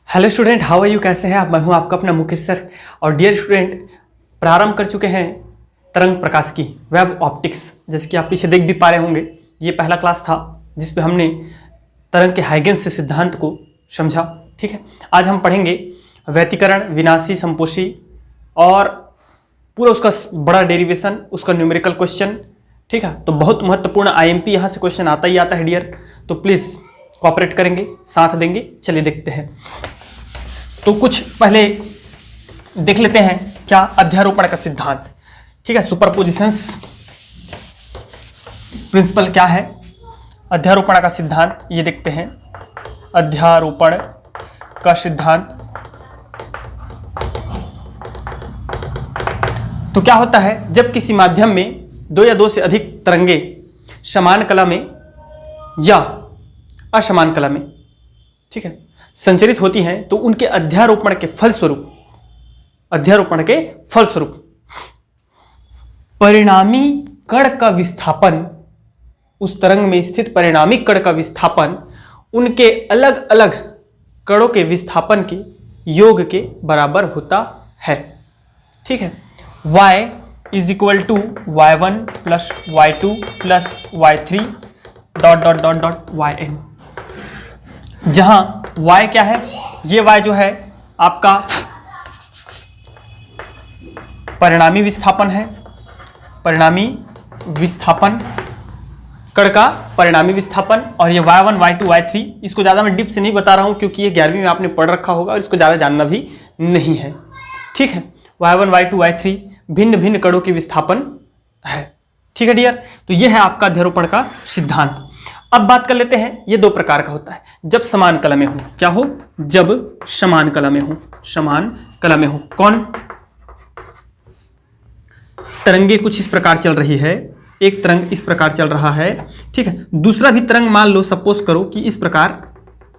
Hello student, how are you? कैसे हैं आप? मैं हूं आपका अपना मुकेश सर। और डियर स्टूडेंट, प्रारंभ कर चुके हैं तरंग प्रकाश की वेब ऑप्टिक्स। जैसे कि आप पीछे देख भी पा रहे होंगे, ये पहला क्लास था जिस पे हमने तरंग के हाइगेंस से सिद्धांत को समझा। ठीक है, आज हम पढ़ेंगे व्यतिकरण, विनाशी, संपोषी और पूरा उसका बड़ा डेरिवेशन, उसका न्यूमेरिकल क्वेश्चन। ठीक है, तो बहुत महत्वपूर्ण आईएमपी यहाँ से क्वेश्चन आता ही आता है डियर, तो प्लीज़ कोऑपरेट करेंगे, साथ देंगे। चलिए देखते हैं। तो कुछ पहले देख लेते हैं क्या अध्यारोपण का सिद्धांत। ठीक है, सुपरपोजिशंस प्रिंसिपल क्या है, अध्यारोपण का सिद्धांत ये देखते हैं। अध्यारोपण का सिद्धांत तो क्या होता है, जब किसी माध्यम में दो या दो से अधिक तरंगे समान कला में या असमान कला में, ठीक है, संचरित होती हैं, तो उनके अध्यारोपण के फलस्वरूप परिणामी कण का विस्थापन, उस तरंग में स्थित परिणामी कण का विस्थापन उनके अलग अलग कणों के विस्थापन के योग के बराबर होता है। ठीक है, y is equal to y1 plus y2 plus y3 dot dot dot dot yn, जहां y क्या है, ये y जो है आपका परिणामी विस्थापन है, परिणामी विस्थापन कण का परिणामी विस्थापन। और ये y1 y2 y3, इसको ज़्यादा मैं डिप से नहीं बता रहा हूं क्योंकि ये 11वीं में आपने पढ़ रखा होगा और इसको ज़्यादा जानना भी नहीं है। ठीक है, y1 y2 y3 भिन्न भिन्न कणों की विस्थापन है। ठीक है डियर, तो ये है आपका अध्यारोपण का सिद्धांत। अब बात कर लेते हैं, ये दो प्रकार का होता है। जब समान कला में हो, क्या हो, जब समान कला में हो, समान कला में हो। कौन? तरंगे कुछ इस प्रकार चल रही है, एक तरंग इस प्रकार चल रहा है, ठीक है, दूसरा भी तरंग मान लो, सपोज करो कि इस प्रकार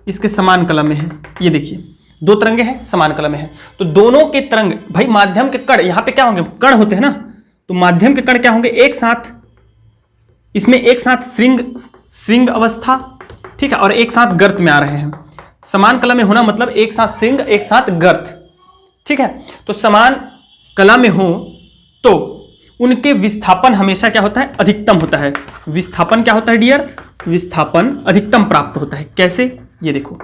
इसके समान कला में है। ये देखिए दो तरंगे हैं, समान कला में है, तो दोनों के तरंग, भाई माध्यम के कण यहाँ पे क्या होंगे, कण होते हैं ना, तो माध्यम के कण क्या होंगे, एक साथ, इसमें एक साथ श्रृंग अवस्था, ठीक है, और एक साथ गर्त में आ रहे हैं। समान कला में होना मतलब एक साथ श्रृंग, एक साथ गर्त। ठीक है, तो समान कला में हो तो उनके विस्थापन हमेशा क्या होता है, अधिकतम होता है। विस्थापन क्या होता है डियर, विस्थापन अधिकतम प्राप्त होता है। कैसे, ये देखो,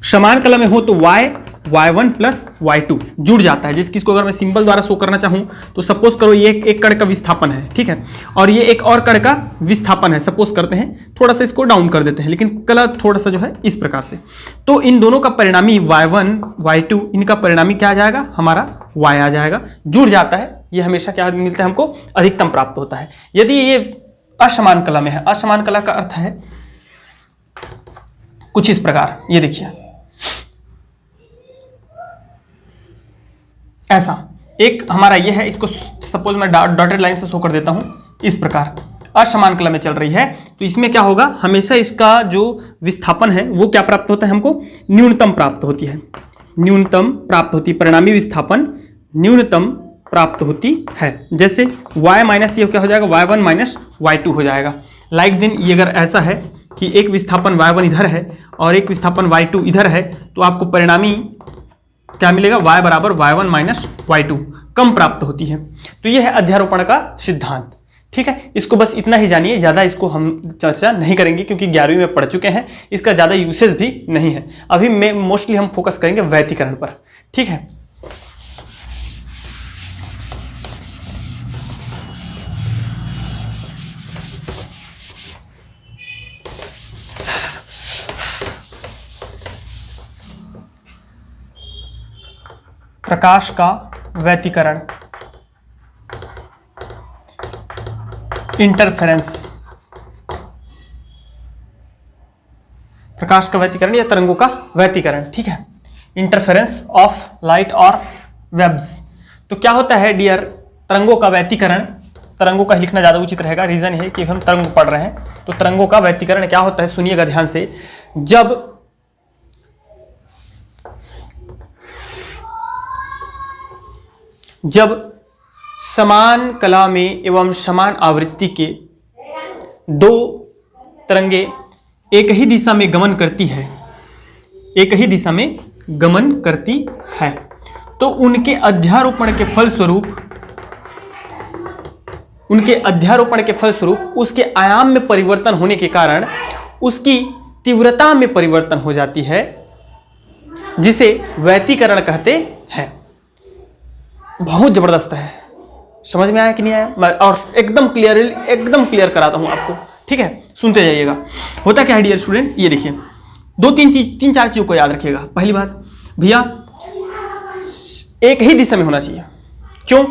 समान कला में हो तो y1 प्लस y2 जुड़ जाता है। जिसकी इसको अगर मैं सिंबल द्वारा शो करना चाहूं तो सपोज करो ये एक कण का विस्थापन है, ठीक है, और ये एक और कण का विस्थापन है। सपोज करते हैं, थोड़ा सा इसको डाउन कर देते हैं, लेकिन कला थोड़ा सा जो है इस प्रकार से, तो इन दोनों का परिणामी y1 y2, इनका परिणामी क्या आ जाएगा, हमारा y आ जाएगा, जुड़ जाता है। ये हमेशा क्या मिलता है हमको, अधिकतम प्राप्त होता है। यदि ये असमान कला में है, असमान कला का अर्थ है कुछ इस प्रकार, ये देखिए ऐसा एक हमारा ये है, इसको सपोज मैं डॉटेड लाइन से शो कर देता हूं, इस प्रकार असमान कला में चल रही है, तो इसमें क्या होगा, हमेशा इसका जो विस्थापन है वो क्या प्राप्त होता है हमको, न्यूनतम प्राप्त होती है, न्यूनतम प्राप्त होती है, परिणामी विस्थापन न्यूनतम प्राप्त होती है। जैसे y माइनस ये क्या हो जाएगा, y1 माइनस y2 हो जाएगा। लाइक दिन ये अगर ऐसा है कि एक विस्थापन y1 इधर है और एक विस्थापन y2 इधर है, तो आपको परिणामी क्या मिलेगा, y बराबर y1 माइनस y2 कम प्राप्त होती है। तो यह है अध्यारोपण का सिद्धांत। ठीक है, इसको बस इतना ही जानिए, ज़्यादा इसको हम चर्चा नहीं करेंगे क्योंकि 11वीं में पढ़ चुके हैं, इसका ज़्यादा यूसेज भी नहीं है। अभी में मोस्टली हम फोकस करेंगे व्यतिकरण पर। ठीक है, प्रकाश का व्यतिकरण, इंटरफेरेंस, प्रकाश का व्यतिकरण या तरंगों का व्यतिकरण। ठीक है, इंटरफेरेंस ऑफ लाइट और वेव्स। तो क्या होता है डियर, तरंगों का व्यतिकरण, तरंगों का लिखना ज़्यादा उचित रहेगा, रीजन है कि हम तरंग पढ़ रहे हैं, तो तरंगों का व्यतिकरण क्या होता है, सुनिएगा ध्यान से। जब समान कला में एवं समान आवृत्ति के दो तरंगे एक ही दिशा में गमन करती है एक ही दिशा में गमन करती है तो उनके अध्यारोपण के फलस्वरूप उसके आयाम में परिवर्तन होने के कारण उसकी तीव्रता में परिवर्तन हो जाती है, जिसे व्यतिकरण कहते हैं। बहुत जबरदस्त है, समझ में आया कि नहीं आया? मैं और एकदम क्लियर कराता हूं आपको, ठीक है, सुनते जाइएगा। होता क्या है डियर स्टूडेंट, ये देखिए, तीन चार चीजों को याद रखिएगा। पहली बात भैया, एक ही दिशा में होना चाहिए। क्यों?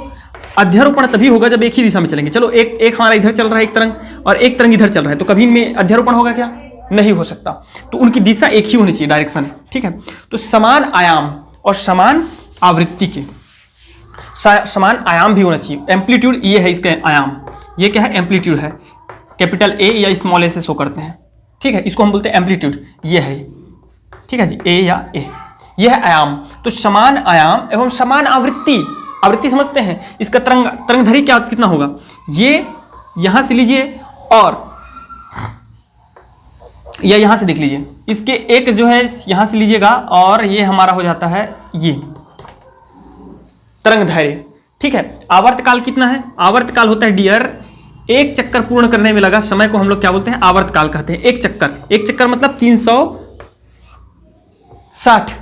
अध्यारोपण तभी होगा जब एक ही दिशा में चलेंगे। चलो एक हमारा इधर चल रहा है एक तरंग, और एक तरंग इधर चल रहा है, तो कभी इनमें अध्यारोपण होगा क्या? नहीं हो सकता। तो उनकी दिशा एक ही होनी चाहिए, डायरेक्शन, ठीक है। तो समान आयाम और समान आवृत्ति के समान आयाम भी होना चाहिए। एम्पलीट्यूड ये है इसका आयाम, ये क्या है? एम्पलीट्यूड है, कैपिटल ए या स्मॉल ए से शो करते हैं, ठीक है। इसको हम बोलते हैं एम्पलीट्यूड, ये है, ठीक है जी, ए या ए, यह है आयाम। तो समान आयाम एवं समान आवृत्ति समझते हैं। इसका तरंगधरी क्या कितना होगा? ये यहां से लीजिए और या यहां से देख लीजिए, इसके एक जो है यहां से लीजिएगा और ये हमारा हो जाता है ये तरंगधैर्य, ठीक है। आवर्तकाल कितना है? आवर्तकाल होता है डियर, एक चक्कर पूर्ण करने में लगा समय को हम लोग क्या बोलते हैं? आवर्तकाल कहते हैं। एक चक्कर मतलब 360,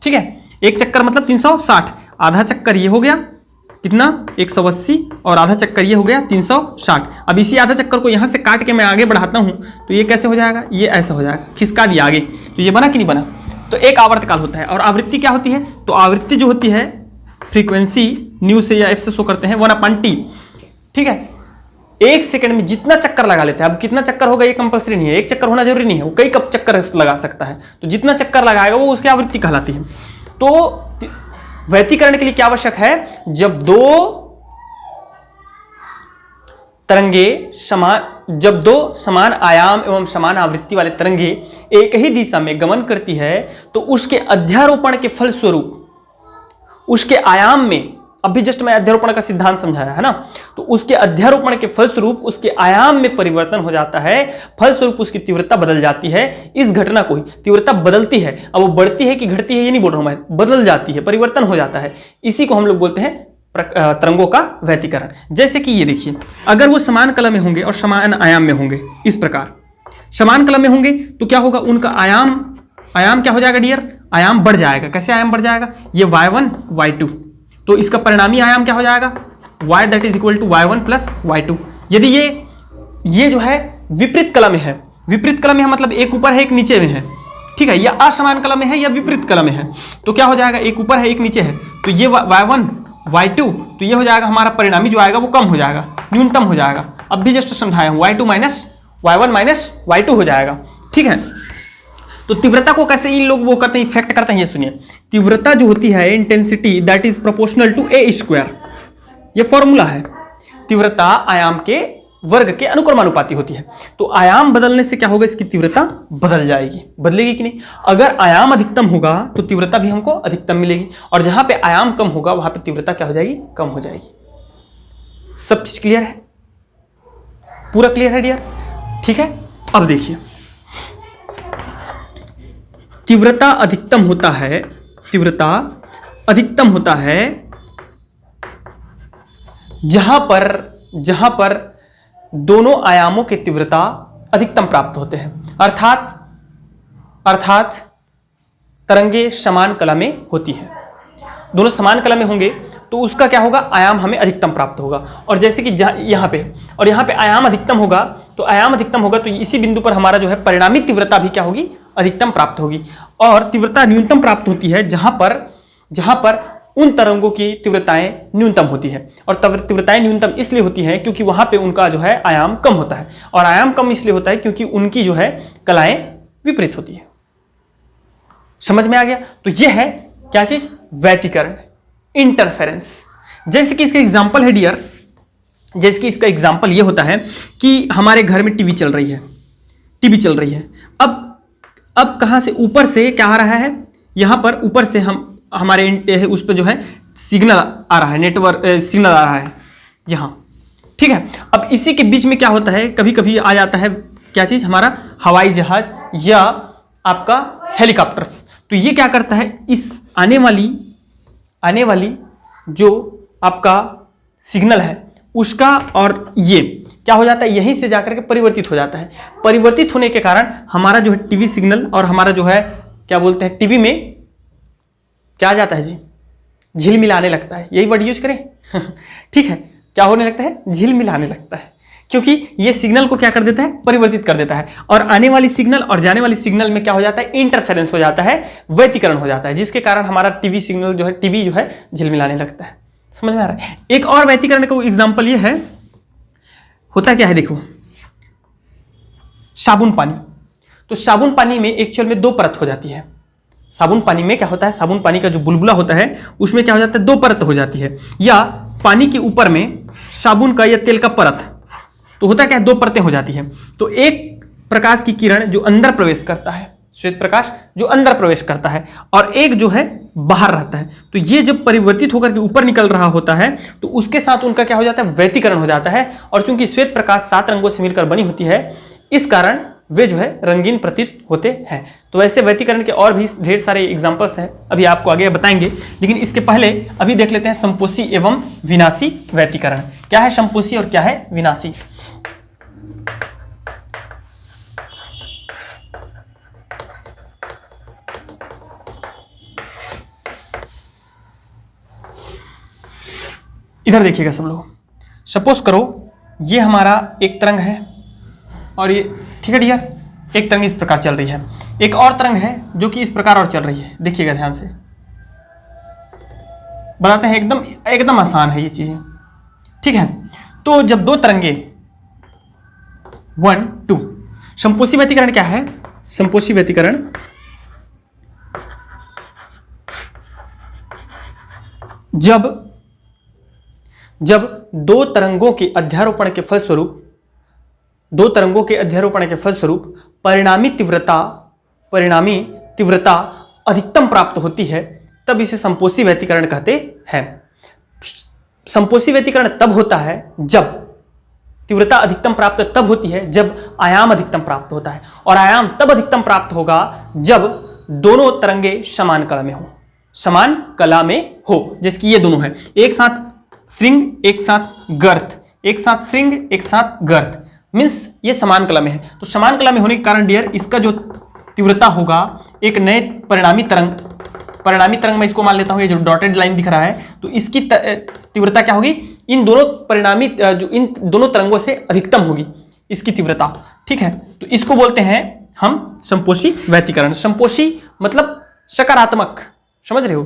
ठीक है। एक चक्कर मतलब 360, आधा चक्कर ये हो गया कितना? 180, और आधा चक्कर ये हो गया 360। अब इसी आधा चक्कर को यहां से काट के मैं आगे बढ़ाता हूं तो ये कैसे हो जाएगा? ये ऐसा हो जाएगा, खिसका दिया आगे, तो ये बना कि नहीं बना? तो एक आवर्तकाल होता है। और आवृत्ति क्या होती है? तो आवृत्ति जो होती है फ्रीक्वेंसी न्यू से या एफ से शो करते हैं 1/T, ठीक है। एक सेकंड में जितना चक्कर लगा लेते हैं, अब कितना चक्कर होगा ये कंपल्सरी नहीं है, एक चक्कर होना जरूरी नहीं है, वो कई कब चक्कर लगा सकता है, तो जितना चक्कर लगाएगा वो उसकी आवृत्ति कहलाती है। तो व्यतिकरण के लिए क्या आवश्यक है? जब दो समान आयाम एवं समान आवृत्ति वाले तरंगे एक ही दिशा में गमन करती है तो उसके अध्यारोपण के फलस्वरूप उसके आयाम में, अभी जस्ट मैं अध्यारोपण का सिद्धांत समझाया है ना, तो उसके अध्यारोपण के फलस्वरूप उसके आयाम में परिवर्तन हो जाता है, फलस्वरूप उसकी तीव्रता बदल जाती है। इस घटना को ही तीव्रता बदलती है, अब वो बढ़ती है कि घटती है ये नहीं बोल रहा हूं मैं, बदल जाती है, परिवर्तन हो जाता है। इसी को हम लोग बोलते हैं तरंगों का व्यतिकरण। जैसे कि ये देखिए, अगर वो समान कला में होंगे और समान आयाम में होंगे, इस प्रकार समान कला में होंगे तो क्या होगा? उनका आयाम क्या हो जाएगा डियर? आयाम बढ़ जाएगा। कैसे आयाम बढ़ जाएगा? ये y1 y2, तो इसका परिणामी आयाम क्या हो जाएगा? y that is equal to y1 plus y2। यदि ये जो है विपरीत कला में है, विपरीत कला में है मतलब एक ऊपर है एक नीचे में है, ठीक है, या असमान कला में है या विपरीत कला में है, तो क्या हो जाएगा? एक ऊपर है एक नीचे है, तो ये y1 y2, तो ये हो जाएगा हमारा परिणामी जो आएगा वो कम हो जाएगा, न्यूनतम हो जाएगा। अब भी जस्ट समझाया हूं, y1 माइनस y2 हो जाएगा, ठीक है। तो तीव्रता को कैसे इन लोग वो करते हैं, इफेक्ट करते हैं, ये सुनिए। तीव्रता जो होती है, intensity that is proportional to a square, ये फॉर्मूला है। तीव्रता आयाम के वर्ग के अनुक्रमानुपाती होती है। तो आयाम बदलने से क्या होगा? इसकी तीव्रता बदल जाएगी, बदलेगी कि नहीं? अगर आयाम अधिकतम होगा तो तीव्रता भी हमको अधिकतम मिलेगी, और जहां पे आयाम कम होगा वहां पे तीव्रता क्या हो जाएगी? कम हो जाएगी। सब चीज क्लियर है? पूरा क्लियर है डियर? ठीक है। अब देखिए, तीव्रता अधिकतम होता है जहां पर दोनों आयामों के तीव्रता अधिकतम प्राप्त होते हैं, अर्थात तरंगे समान कला में होती है। दोनों समान कला में होंगे तो उसका क्या होगा? आयाम हमें अधिकतम प्राप्त होगा। और जैसे कि यहाँ पे आयाम अधिकतम होगा, तो इसी बिंदु पर हमारा जो है परिणामी तीव्रता भी क्या होगी? अधिकतम प्राप्त होगी। और तीव्रता न्यूनतम प्राप्त होती है जहां पर उन तरंगों की तीव्रताएं न्यूनतम होती है। और तीव्रताएं न्यूनतम इसलिए होती हैं क्योंकि वहां पे उनका जो है आयाम कम होता है, और आयाम कम इसलिए होता है क्योंकि उनकी जो है कलाएं विपरीत होती है। समझ में आ गया? तो यह है क्या चीज? व्यतिकरण, इंटरफेरेंस। जैसे कि इसका एग्जांपल है डियर, जैसे कि इसका एग्जांपल ये होता है कि हमारे घर में टीवी चल रही है। अब कहां से? ऊपर से क्या आ रहा है? यहां पर ऊपर से हमारे उस पर जो है सिग्नल आ रहा है, नेटवर्क सिग्नल आ रहा है यहां, ठीक है। अब इसी के बीच में क्या होता है? कभी कभी आ जाता है क्या चीज? हमारा हवाई जहाज या आपका हेलीकॉप्टर्स। तो ये क्या करता है, इस आने वाली जो आपका सिग्नल है उसका, और ये क्या हो जाता है, यहीं से जाकर के परिवर्तित हो जाता है। परिवर्तित होने के कारण हमारा जो है टीवी सिग्नल और हमारा जो है क्या बोलते हैं, टीवी में क्या आ जाता है जी, झिलमिलाने लगता है। यही वर्ड यूज करें ठीक है, क्या होने लगता है, झिलमिलाने लगता है, क्योंकि ये सिग्नल को क्या कर देता है, परिवर्तित कर देता है। और आने वाली सिग्नल और जाने वाली सिग्नल में क्या हो जाता है, इंटरफेरेंस हो जाता है, व्यतिकरण हो जाता है, जिसके कारण हमारा टीवी सिग्नल जो है, टीवी जो है झिलमिलाने लगता है। समझ में आ रहा है। एक और व्यतिकरण का एग्जांपल ये है, होता क्या है देखो, साबुन पानी। तो साबुन पानी में एक्चुअल में दो परत हो जाती है। साबुन पानी में क्या होता है, साबुन पानी का जो बुलबुला होता है उसमें क्या हो जाता है, दो परत हो जाती है, या पानी के ऊपर में साबुन का या तेल का परत, तो होता क्या है, दो परतें हो जाती हैं। तो एक प्रकाश की किरण जो अंदर प्रवेश करता है, श्वेत प्रकाश जो अंदर प्रवेश करता है, और एक जो है बाहर रहता है। तो ये जब परिवर्तित होकर के ऊपर निकल रहा होता है तो उसके साथ उनका क्या हो जाता है, व्यतिकरण हो जाता है। और चूंकि श्वेत प्रकाश 7 रंगों से मिलकर बनी होती है, इस कारण वे जो है रंगीन प्रतीत होते हैं। तो वैसे व्यतिकरण के और भी ढेर सारे एग्जांपल्स हैं, अभी आपको आगे बताएंगे, लेकिन इसके पहले अभी देख लेते हैं संपोषी एवं विनाशी व्यतिकरण। क्या है संपोषी और क्या है विनाशी। इधर देखिएगा सब लोग, सपोज करो ये हमारा एक तरंग है और ये, ठीक है डियर, एक तरंग इस प्रकार चल रही है, एक और तरंग है जो कि इस प्रकार और चल रही है। देखिएगा ध्यान से, बताते हैं, एकदम एकदम आसान है ये चीजें, ठीक है। तो जब दो तरंगे 1 2, संपोषी व्यतिकरण क्या है, संपोषी व्यतिकरण जब दो तरंगों के अध्यारोपण के फलस्वरूप परिणामी तीव्रता अधिकतम प्राप्त होती है, तब इसे संपोषी व्यतिकरण कहते हैं। संपोषी व्यतिकरण तब होता है जब तीव्रता अधिकतम प्राप्त तब होती है जब आयाम अधिकतम प्राप्त होता है, और आयाम तब अधिकतम प्राप्त होगा जब दोनों तरंगे समान कला में हो, जिसकी ये दोनों है, एक साथ श्रृंग एक साथ गर्त, एक साथ श्रृंग एक साथ गर्त, मीन्स ये समान कला में है। तो समान कला में होने के कारण डियर इसका जो तीव्रता होगा, एक नए परिणामी तरंग में इसको मान लेता हूं, ये जो डॉटेड लाइन दिख रहा है, तो इसकी तीव्रता क्या होगी, इन दोनों तरंगों से अधिकतम होगी इसकी तीव्रता, ठीक है। तो इसको बोलते हैं हम संपोषी व्यतिकरण। संपोषी मतलब सकारात्मक, समझ रहे हो।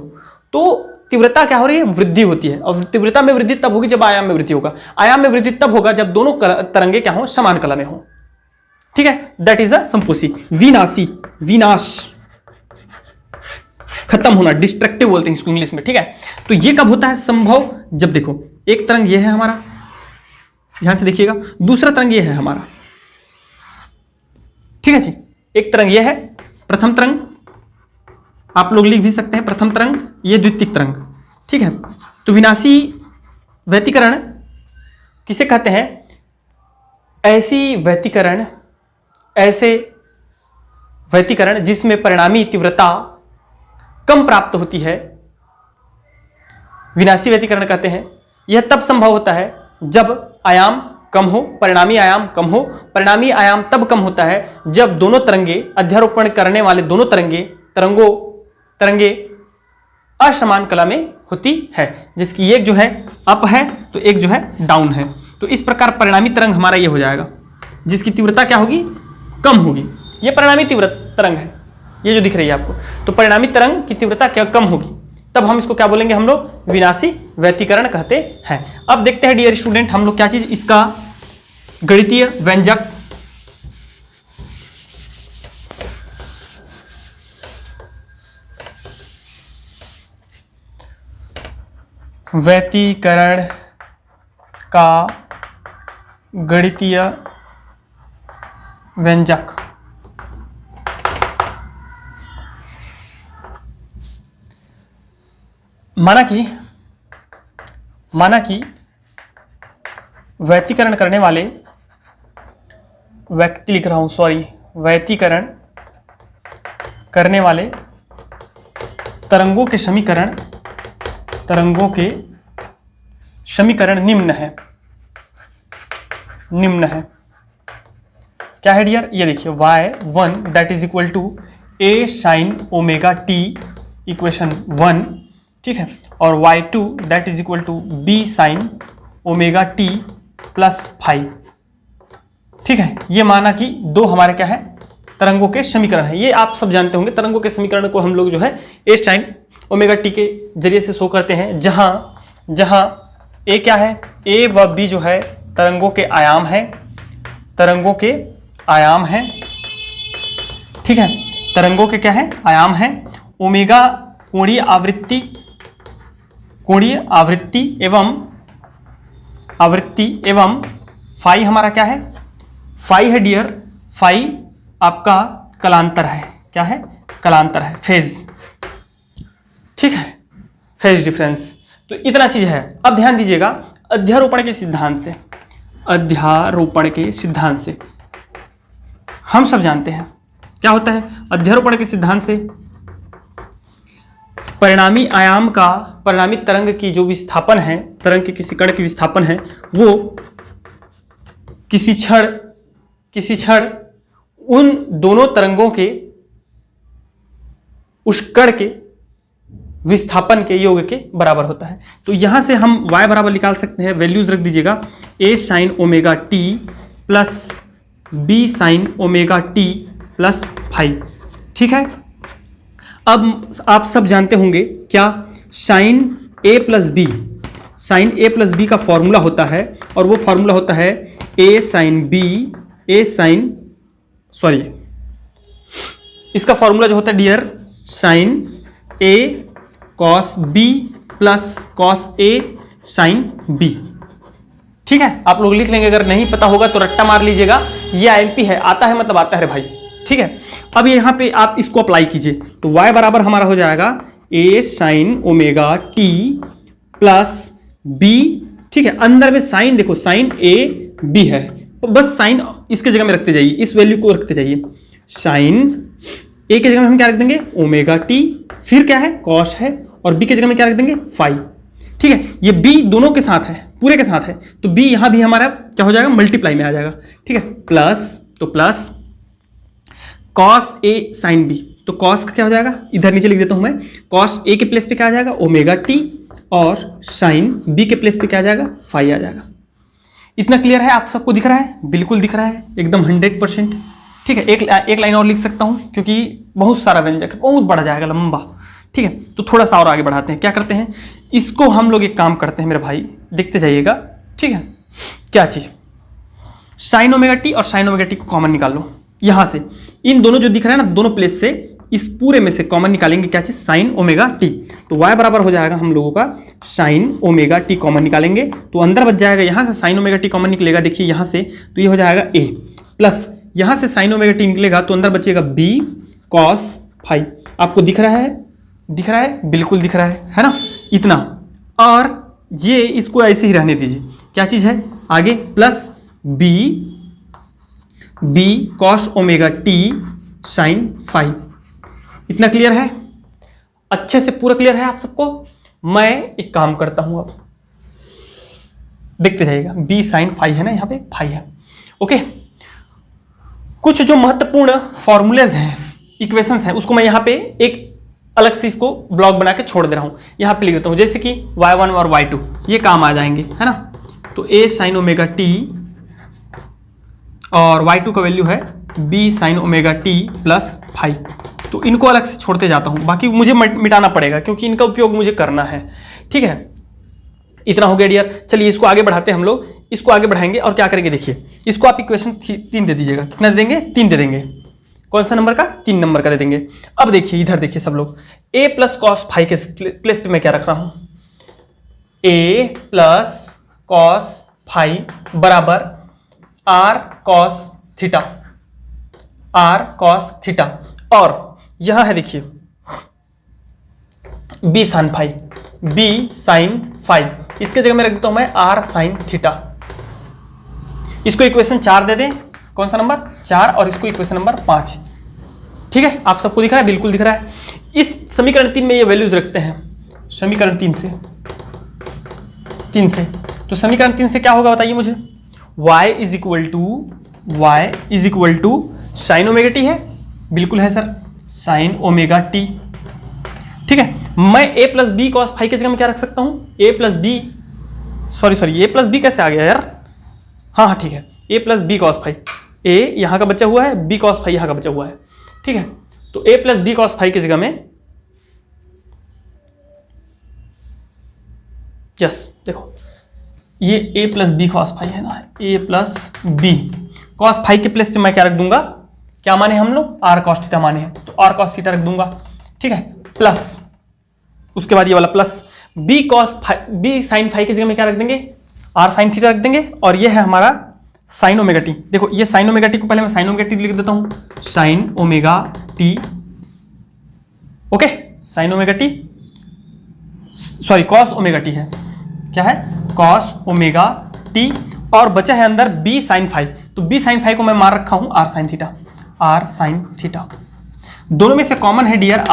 तो तीव्रता क्या हो रही है, वृद्धि होती है, और तीव्रता में वृद्धि तब होगी जब आयाम में वृद्धि होगा। आयाम में वृद्धि तब होगा जब दोनों तरंगे क्या हो, समान कला में हो, ठीक है। दैट इज अ संपोषी। विनाशी, विनाश, खत्म होना, डिस्ट्रक्टिव बोलते हैं इसको इंग्लिश में, ठीक है। तो ये कब होता है संभव, जब देखो एक तरंग ये है हमारा, ध्यान से देखिएगा, दूसरा तरंग ये है हमारा, ठीक है जी। एक तरंग ये है प्रथम तरंग, आप लोग लिख भी सकते हैं प्रथम तरंग, ये द्वितीयक तरंग, ठीक है। तो विनाशी व्यतिकरण किसे कहते हैं, ऐसे व्यतिकरण जिसमें परिणामी तीव्रता कम प्राप्त होती है, विनाशी व्यतिकरण कहते हैं। यह तब संभव होता है जब आयाम कम हो, परिणामी आयाम कम हो। परिणामी आयाम तब कम होता है जब दोनों तरंगे, अध्यारोपण करने वाले दोनों तरंगे असमान कला में होती है, जिसकी एक जो है अप है तो एक जो है डाउन है। तो इस प्रकार परिणामी तरंग हमारा ये हो जाएगा, जिसकी तीव्रता क्या होगी, कम होगी। ये परिणामी तरंग है, ये जो दिख रही है आपको। तो परिणामी तरंग की तीव्रता क्या कम होगी, तब हम इसको क्या बोलेंगे, हम लोग विनाशी व्यतिकरण कहते हैं। अब देखते हैं डियर स्टूडेंट, हम लोग क्या चीज, इसका गणितीय व्यंजक, व्यतिकरण का गणितीय व्यंजक। माना कि व्यतिकरण करने वाले व्यक्ति, लिख रहा हूं सॉरी, व्यतिकरण करने वाले तरंगों के समीकरण निम्न है। क्या है डियर? ये देखिए y1 that is equal to a sin omega t equation 1, ठीक है, और y2 that is equal to b sin omega t plus 5, ठीक है। ये माना कि दो हमारे क्या है, तरंगों के समीकरण है। ये आप सब जानते होंगे, तरंगों के समीकरण को हम लोग जो है a sin ओमेगा t के जरिए से शो करते हैं, जहां a क्या है, a व b जो है तरंगों के आयाम है, ठीक है, तरंगों के क्या है, आयाम है। ओमेगा कोणीय आवृत्ति एवं फाई हमारा क्या है, फाई है डियर, फाई आपका कलांतर है। क्या है? कलांतर है, फेज, ठीक है, फेज डिफरेंस। तो इतना चीज है। अब ध्यान दीजिएगा अध्यारोपण के सिद्धांत से हम सब जानते हैं क्या होता है। अध्यारोपण के सिद्धांत से परिणामी तरंग की जो विस्थापन है, तरंग के किसी कण की विस्थापन है, वो किसी क्षण उन दोनों तरंगों के उस कण के विस्थापन के योग के बराबर होता है। तो यहां से हम y बराबर निकाल सकते हैं, वैल्यूज रख दीजिएगा, a sin omega t plus b sin omega t plus 5, ठीक है। अब आप सब जानते होंगे क्या, sin a प्लस b का फॉर्मूला होता है, और वो फॉर्मूला होता है इसका फॉर्मूला जो होता है dear, sin a cos b plus cos a sin b, ठीक है। आप लोग लिख लेंगे, अगर नहीं पता होगा तो रट्टा मार लीजिएगा, ये आईएमपी है, आता है मतलब आता है भाई, ठीक है। अब यहाँ पे आप इसको अप्लाई कीजिए, तो y बराबर हमारा हो जाएगा a sin omega t plus b, ठीक है। अंदर में साइन देखो, साइन a b है, तो बस साइन इसके जगह में रखते जाइए, इस वैल्यू को रखते जाइए। साइन a के जगह में हम क्या रख देंगे, ओमेगा t, फिर क्या है, कॉस है, और b के जगह में क्या रख देंगे, फाई, ठीक है। ये b दोनों के साथ है, पूरे के साथ है, तो b यहां भी हमारा क्या हो जाएगा, मल्टीप्लाई में आ जाएगा, ठीक है। प्लस, तो plus cos a sin b, तो cos का क्या हो जाएगा, इधर नीचे लिख देता हूं मैं, cos a के प्लेस पे क्या आ जाएगा, ओमेगा t, और sin b के प्लेस पे क्या आ जाएगा, फाई आ जाएगा। इतना क्लियर है? आप सबको दिख रहा है? बिल्कुल दिख रहा है, एकदम 100%, ठीक है। एक लाइन और लिख सकता हूं, क्योंकि बहुत सारा व्यंजक है, बहुत बढ़ जाएगा, लंबा, ठीक है। तो थोड़ा सा और आगे बढ़ाते हैं। क्या करते हैं, इसको हम लोग एक काम करते हैं मेरे भाई, देखते जाइएगा, ठीक है। क्या चीज, साइन ओमेगा टी और साइन ओमेगा टी को कॉमन निकाल लो। यहां से इन दोनों जो दिख रहा है ना, दोनों प्लेस से इस पूरे में से कॉमन निकालेंगे, क्या चीज, साइन ओमेगा टी। तो y बराबर हो जाएगा हम लोगों का साइन ओमेगा टी, कॉमन निकालेंगे तो अंदर बच जाएगा, यहां से साइन ओमेगा टी कॉमन निकलेगा, देखिए यहां से, तो ये हो जाएगा a, प्लस यहां से साइन ओमेगा टी निकलेगा तो अंदर बचेगा b cos फाई। आपको दिख रहा है? दिख रहा है, बिल्कुल दिख रहा है ना, इतना। और ये इसको ऐसे ही रहने दीजिए, क्या चीज है आगे, plus b cos omega T sine phi. इतना क्लियर है? अच्छे से पूरा क्लियर है आप सबको? मैं एक काम करता हूं, अब देखते जाइएगा, b साइन फाई है ना, यहाँ पे फाई है, ओके। कुछ जो महत्वपूर्ण फॉर्मूलेज हैं, इक्वेशंस हैं, उसको मैं यहाँ पे एक अलग से इसको ब्लॉक बना के छोड़ दे रहा हूं, यहाँ पे लिख देता हूं, जैसे कि y1 और y2 ये काम आ जाएंगे, है ना। तो a साइन ओमेगा टी और y2 का वैल्यू है b sine omega T plus phi. तो इनको अलग से छोड़ते जाता हूं, बाकी मुझे मिटाना पड़ेगा क्योंकि इनका उपयोग मुझे करना है, ठीक है। इतना हो गया डियर। चलिए इसको आगे बढ़ाते हैं हम लोग, इसको आगे बढ़ाएंगे और क्या करेंगे, देखिए इसको आप इक्वेशन 3 दे दीजिएगा। कितना दे देंगे? 3 दे देंगे। कौन सा नंबर का? 3 नंबर का दे देंगे। अब देखिए इधर देखिए सब लोग, a प्लस कॉस फाई के प्लेस पे मैं क्या रख रहा हूं, a प्लस कॉस फाई बराबर r cos theta, r cos theta, और यहां है देखिए b sine phi, b sine phi, इसके जगह में रख देता हूं मैं r साइन थीटा। इसको इक्वेशन 4 दे दें, कौन सा नंबर 4, और इसको इक्वेशन नंबर 5, ठीक है। आप सबको दिख रहा है? बिल्कुल दिख रहा है। इस समीकरण 3 में ये वैल्यूज रखते हैं, समीकरण 3 से तो समीकरण 3 से क्या होगा बताइए मुझे। y is equal to sine omega T है, बिल्कुल है सर, साइन ओमेगा टी। ठीक है, मैं a plus B cos phi की जगह में क्या रख सकता हूं, a प्लस बी कैसे आ गया यार, हाँ ठीक है, a plus B cos phi, a यहां का बचा हुआ है, b कॉस फाई यहां का बचा हुआ है। ठीक है, तो a plus B cos phi की जगह में, यस देखो ये a plus B cos phi है ना, a plus B cos phi के प्लेस पे मैं क्या रख दूंगा, क्या माने हम लोग, r कॉस थीटा माने हैं, तो r कॉस थीटा रख दूंगा। ठीक है, प्लस उसके बाद ये वाला plus b cos phi, b sine phi की जगह में क्या रख देंगे, r साइन थीटा रख देंगे, और ये है हमारा साइन ओमेगा टी। देखो ये साइन ओमेगा टी को पहले मैं साइन ओमेगा टी लिख देता हूं, sign omega T, okay, sign omega T, sorry cos omega T है, क्या है, कॉस ओमेगा टी, और बचा है अंदर b साइन फाई, तो b साइन फाई को मैं मार रखा हूं r साइन थीटा। दोनों में से कॉमन है डियर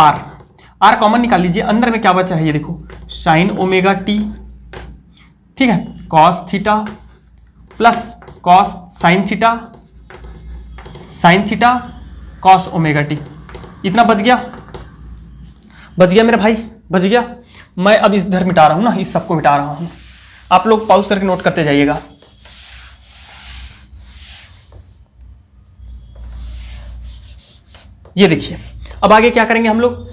r कॉमन निकाल लीजिए, अंदर में क्या बचा है ये देखो, साइन ओमेगा टी, ठीक है, cos theta plus cos sine theta cos omega T, इतना बच गया मेरे भाई, बच गया। मैं अब इधर मिटा रहा हूं ना, इस सबको मिटा रहा हूं, आप लोग पॉज करके नोट करते जाइएगा। ये देखिए, अब आगे क्या करेंगे हम लोग,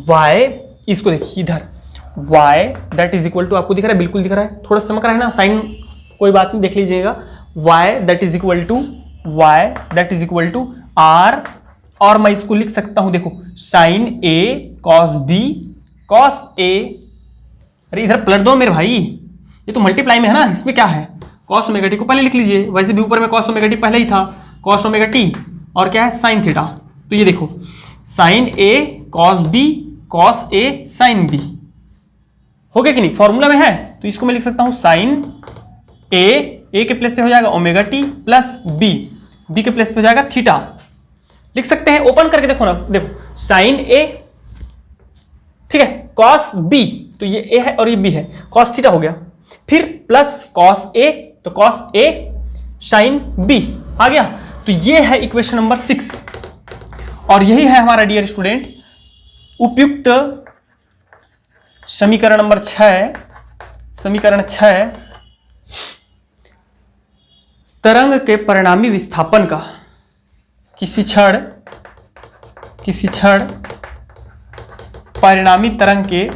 y, इसको देखिए इधर, y that is equal to, आपको दिख रहा है, बिल्कुल दिख रहा है, थोड़ा चमक रहा है ना, साइन कोई बात नहीं, देख लीजिएगा, y that is equal to r, और मैं इसको लिख सकता हूं, देखो sine a cos b cos a, अरे इधर पलट दो मेरे भाई, ये तो मल्टीप्लाई में है ना, इसमें क्या है, कॉस ओमेगा टी को पहले लिख लीजिए, वैसे भी ऊपर में कॉस ओमेगा टी पहले ही था, कॉस ओमेगा टी, और क्या है साइन थीटा, तो ये देखो sine a cos b cos a sine b, हो गया कि नहीं, फॉर्मूला में है, तो इसको मैं लिख सकता हूं साइन a के प्लेस पे हो जाएगा ओमेगा टी प्लस b के प्लेस पे हो जाएगा थीटा, लिख सकते हैं, ओपन करके देखो ना, देखो साइन a, ठीक है, कॉस b, तो ये a है और ये b है, कॉस थीटा हो गया, फिर प्लस कॉस a, तो कॉस a साइन b आ गया, तो ये है इक्वेशन नंबर 6, और यही है हमारा डियर स्टूडेंट उपयुक्त समीकरण नंबर 6, समीकरण 6 तरंग के परिणामी विस्थापन का, किसी क्षण परिणामी तरंग के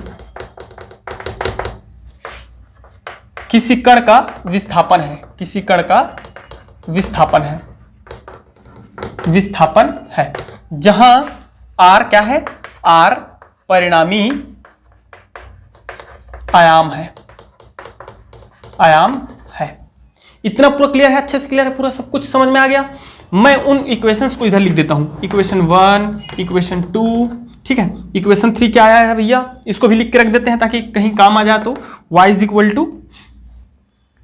किसी कण का विस्थापन है, किसी कण का विस्थापन है, जहां r क्या है, r परिणामी आयाम है। इतना पूरा क्लियर है, अच्छे से क्लियर है, पूरा सब कुछ समझ में आ गया। मैं उन इक्वेशंस को इधर लिख देता हूं, इक्वेशन 1, इक्वेशन 2, ठीक है, इक्वेशन 3 क्या आया है भैया, इसको भी लिख के रख देते हैं ताकि कहीं काम आ जाए, तो y इज इक्वल टू,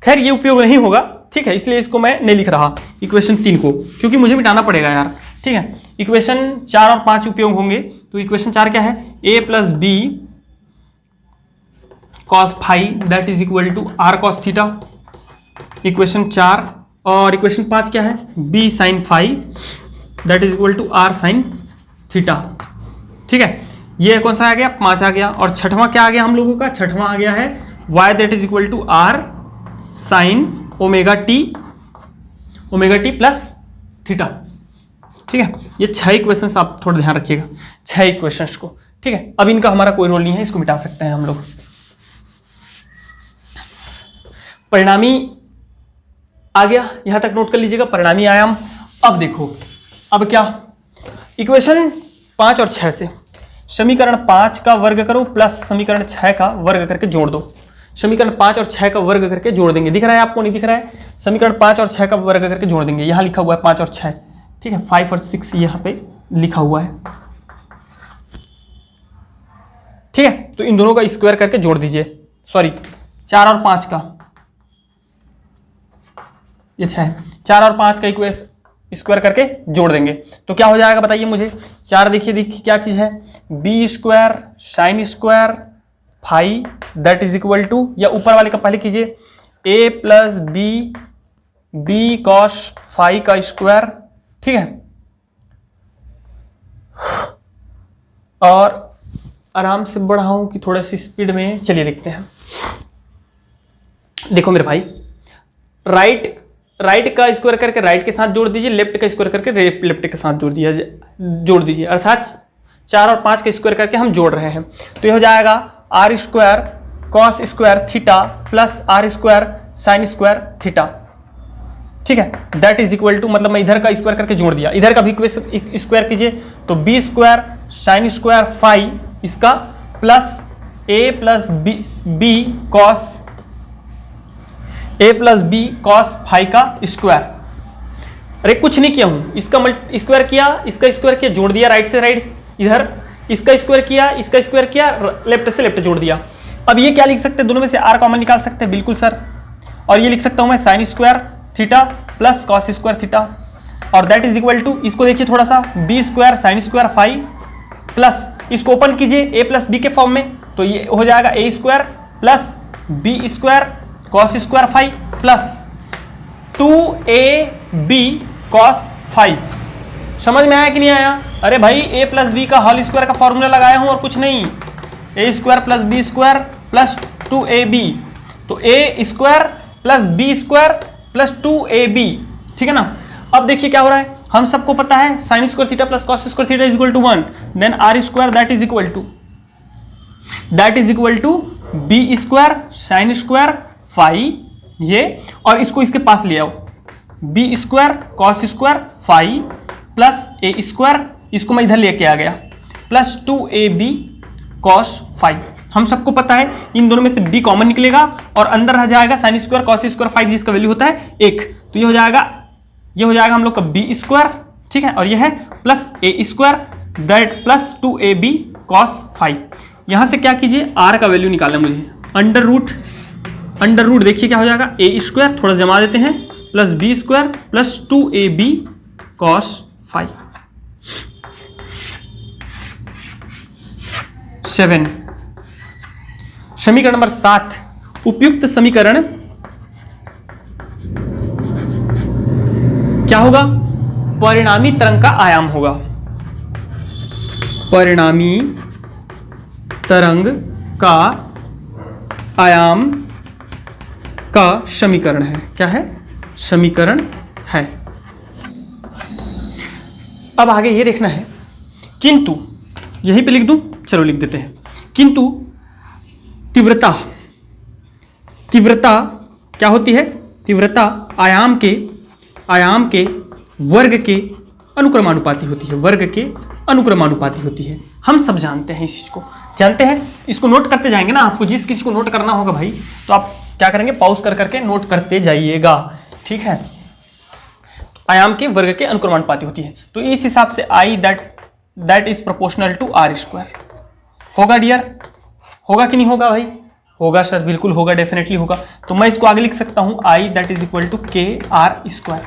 खैर ये उपयोग नहीं होगा, ठीक है, इसलिए इसको मैं नहीं लिख रहा इक्वेशन 3 को, क्योंकि मुझे मिटाना पड़ेगा यार, ठीक है। इक्वेशन 4 और 5 उपयोग होंगे, तो इक्वेशन 4 क्या है, a plus B cos phi that is equal to r cos theta, equation 4, और इक्वेशन 5 क्या है, b sine phi that is equal to r sine theta, ठीक है। ये कौन सा आ गया, 5 आ गया, और छठवां क्या आ गया हम लोगों का, छठवां आ गया है y that is equal to r sine omega T plus theta, ठीक है। ये 6 इक्वेशंस आप थोड़ा ध्यान रखिएगा, 6 इक्वेशंस को, ठीक है। अब इनका हमारा कोई रोल नहीं है, इसको मिटा सकते हैं हम लोग। परिणामी आ गया, यहां तक नोट कर लीजिएगा, परिणामी आयाम। अब देखो, अब क्या, इक्वेशन 5 और 6 से समीकरण 5 का वर्ग करो प्लस समीकरण 6 का वर्ग करके जोड़ दो, समीकरण 5 और 6 का वर्ग करके जोड़ देंगे, दिख रहा है आपको, नहीं दिख रहा है, समीकरण 5 और 6 का वर्ग करके जोड़ देंगे, यहां लिखा हुआ है 5 और 6, ठीक है, 5 और 6 यहां पे लिखा हुआ है, ठीक है। तो इन दोनों का स्क्वायर करके जोड़ दीजिए, सॉरी 4 और 5 का, ये 6 है, 4 और 5 का इक्वेशन स्क्वायर करके जोड़ देंगे तो क्या हो जाएगा बताइए मुझे। 4 देखिए क्या चीज है, b square sine square phi that is equal to, या ऊपर वाले का पहले कीजिए, ए प्लस बी कॉस फाई का स्क्वायर, ठीक है। और आराम से बढ़ाऊं कि थोड़ा सी स्पीड में, चलिए देखते हैं। देखो मेरे भाई, राइट का स्क्वायर करके राइट के साथ जोड़ दीजिए, लेफ्ट का स्क्वायर करके लेफ्ट के साथ जोड़ दीजिए, अर्थात 4 और 5 का स्क्वायर करके हम जोड़ रहे हैं। तो ये हो जाएगा r square cos square theta plus r square sine square theta, ठीक है। दैट इज इक्वल टू, मतलब मैं इधर का स्क्वायर करके जोड़ दिया, इधर का भी स्क्वायर कीजिए तो b square sine square phi इसका plus a plus B cos phi का स्क्वायर। अरे कुछ नहीं किया हूं, इसका स्क्वायर किया, इसका स्क्वायर किया, जोड़ दिया राइट से राइट, इधर इसका स्क्वायर किया, इसका स्क्वायर किया, लेफ्ट से लेफ्ट जोड़ दिया। अब ये क्या लिख सकते हैं, दोनों में से आर कॉमन निकाल सकते हैं, बिल्कुल सर। और ये लिख सकता हूं मैं sine square theta plus cos square theta, और दैट इज इक्वल टू, इसको देखिए थोड़ा सा, B square sine square phi plus, इसको ओपन कीजिए ए प्लस बी के फॉर्म में, तो ये हो जाएगा A square plus B square cos square phi plus 2ab cos phi. समझ में आया कि नहीं आया? अरे भाई ए प्लस बी का होल स्क्वायर का फॉर्मूला लगाया हूं और कुछ नहीं, A square plus B square plus 2ab, तो A square plus B square plus 2ab, ठीक है ना। अब देखिए क्या हो रहा है, हम सबको पता है sine square theta plus cos square theta is equal to 1, then R square that is equal to B square sine square phi, ये, और इसको इसके पास ले आओ, B square cos square phi plus ए स्क्वायर, इसको मैं इधर लेके आ गया, प्लस 2ab कॉस फाई। हम सबको पता है इन दोनों में से b कॉमन निकलेगा और अंदर रह जाएगा sine square cos square phi, जिसका वैल्यू होता है 1, तो ये हो जाएगा हम लोग का b स्क्वायर, ठीक है, और ये है plus A square that plus 2ab cos phi. यहां से क्या कीजिए, r का वैल्यू निकालना मुझे, अंडर रूट देखिए क्या हो जाएगा, ए स्क्वायर थोड़ा जमा देते हैं plus B square plus 2ab cos phi. 7 समीकरण नंबर 7, उपयुक्त समीकरण क्या होगा, परिणामी तरंग का आयाम होगा, परिणामी तरंग का आयाम का समीकरण है, क्या है, समीकरण है। अब आगे ये देखना है, किंतु यहीं पे लिख दूं, चलो लिख देते हैं, किंतु तीव्रता क्या होती है, तीव्रता आयाम के वर्ग के अनुक्रमानुपाती होती है, वर्ग के अनुक्रमानुपाती होती है। हम सब जानते हैं इस चीज को, जानते हैं, इसको नोट करते जाएंगे ना, आपको जिस किसी को नोट करना होगा भाई तो आप क्या करेंगे, पॉज कर करके नोट करते जाइएगा, ठीक है। आयाम के वर्ग के अनुक्रमानुपाती होती है, तो इस हिसाब से I that is proportional to R square होगा डियर, होगा कि नहीं होगा भाई, होगा सर, बिल्कुल होगा, डेफिनेटली होगा। तो मैं इसको आगे लिख सकता हूं, आई दैट इज इक्वल टू के आर स्क्वायर,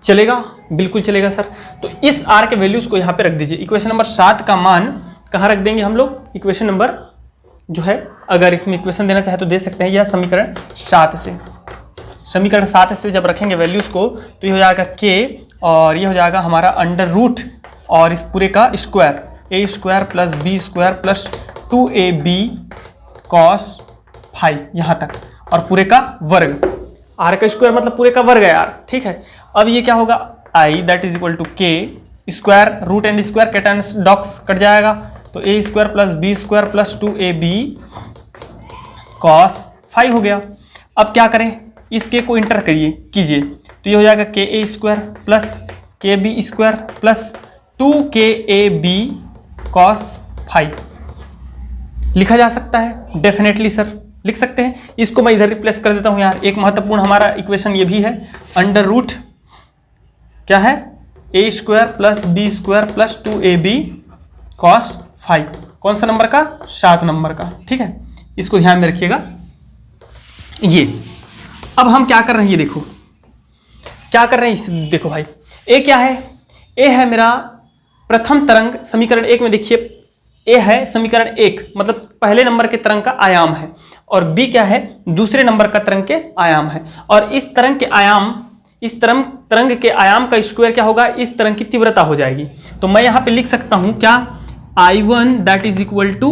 चलेगा, बिल्कुल चलेगा सर। तो इस आर के वैल्यूज को यहां पे रख दीजिए, इक्वेशन नंबर 7 का मान कहां रख देंगे हम लोग, इक्वेशन नंबर जो है, अगर इसमें इक्वेशन देना चाहे तो दे सकते हैं, यह समीकरण 7 से जब रखेंगे वैल्यूज को तो ये हो जाएगा के, और ये हो जाएगा हमारा अंडर रूट, और इस पूरे का square, A square plus B square plus 2ab cos phi यहां तक, और पूरे का वर्ग, आर का स्क्वायर मतलब पूरे का वर्ग है यार, ठीक है। अब ये क्या होगा, I that is equal to K square, root and square कैट डॉक्स कट जाएगा, तो A square plus B square plus 2ab cos phi हो गया। अब क्या करें, इसके को इंटर कीजिए, तो ये हो जाएगा k a square plus k b square plus 2kab cos phi. लिखा जा सकता है, डेफिनेटली सर लिख सकते हैं। इसको मैं इधर रिप्लेस कर देता हूं यार, एक महत्वपूर्ण हमारा इक्वेशन ये भी है, अंडर रूट क्या है, ए square plus B square plus 2ab cos phi, कौन सा नंबर का, 7 नंबर का, ठीक है, इसको ध्यान में रखिएगा। ये अब हम क्या कर रहे हैं, ये देखो, क्या कर रहे हैं इस, देखो भाई ए क्या है, ए है मेरा प्रथम तरंग समीकरण 1 में, देखिए ए है समीकरण 1 मतलब पहले नंबर के तरंग का आयाम है, और बी क्या है, दूसरे नंबर का तरंग के आयाम है। और इस तरंग के आयाम, इस तरंग के आयाम का स्क्वायर क्या होगा, इस तरंग की तीव्रता हो जाएगी। तो मैं यहां पे लिख सकता हूं क्या, I1 that is equal to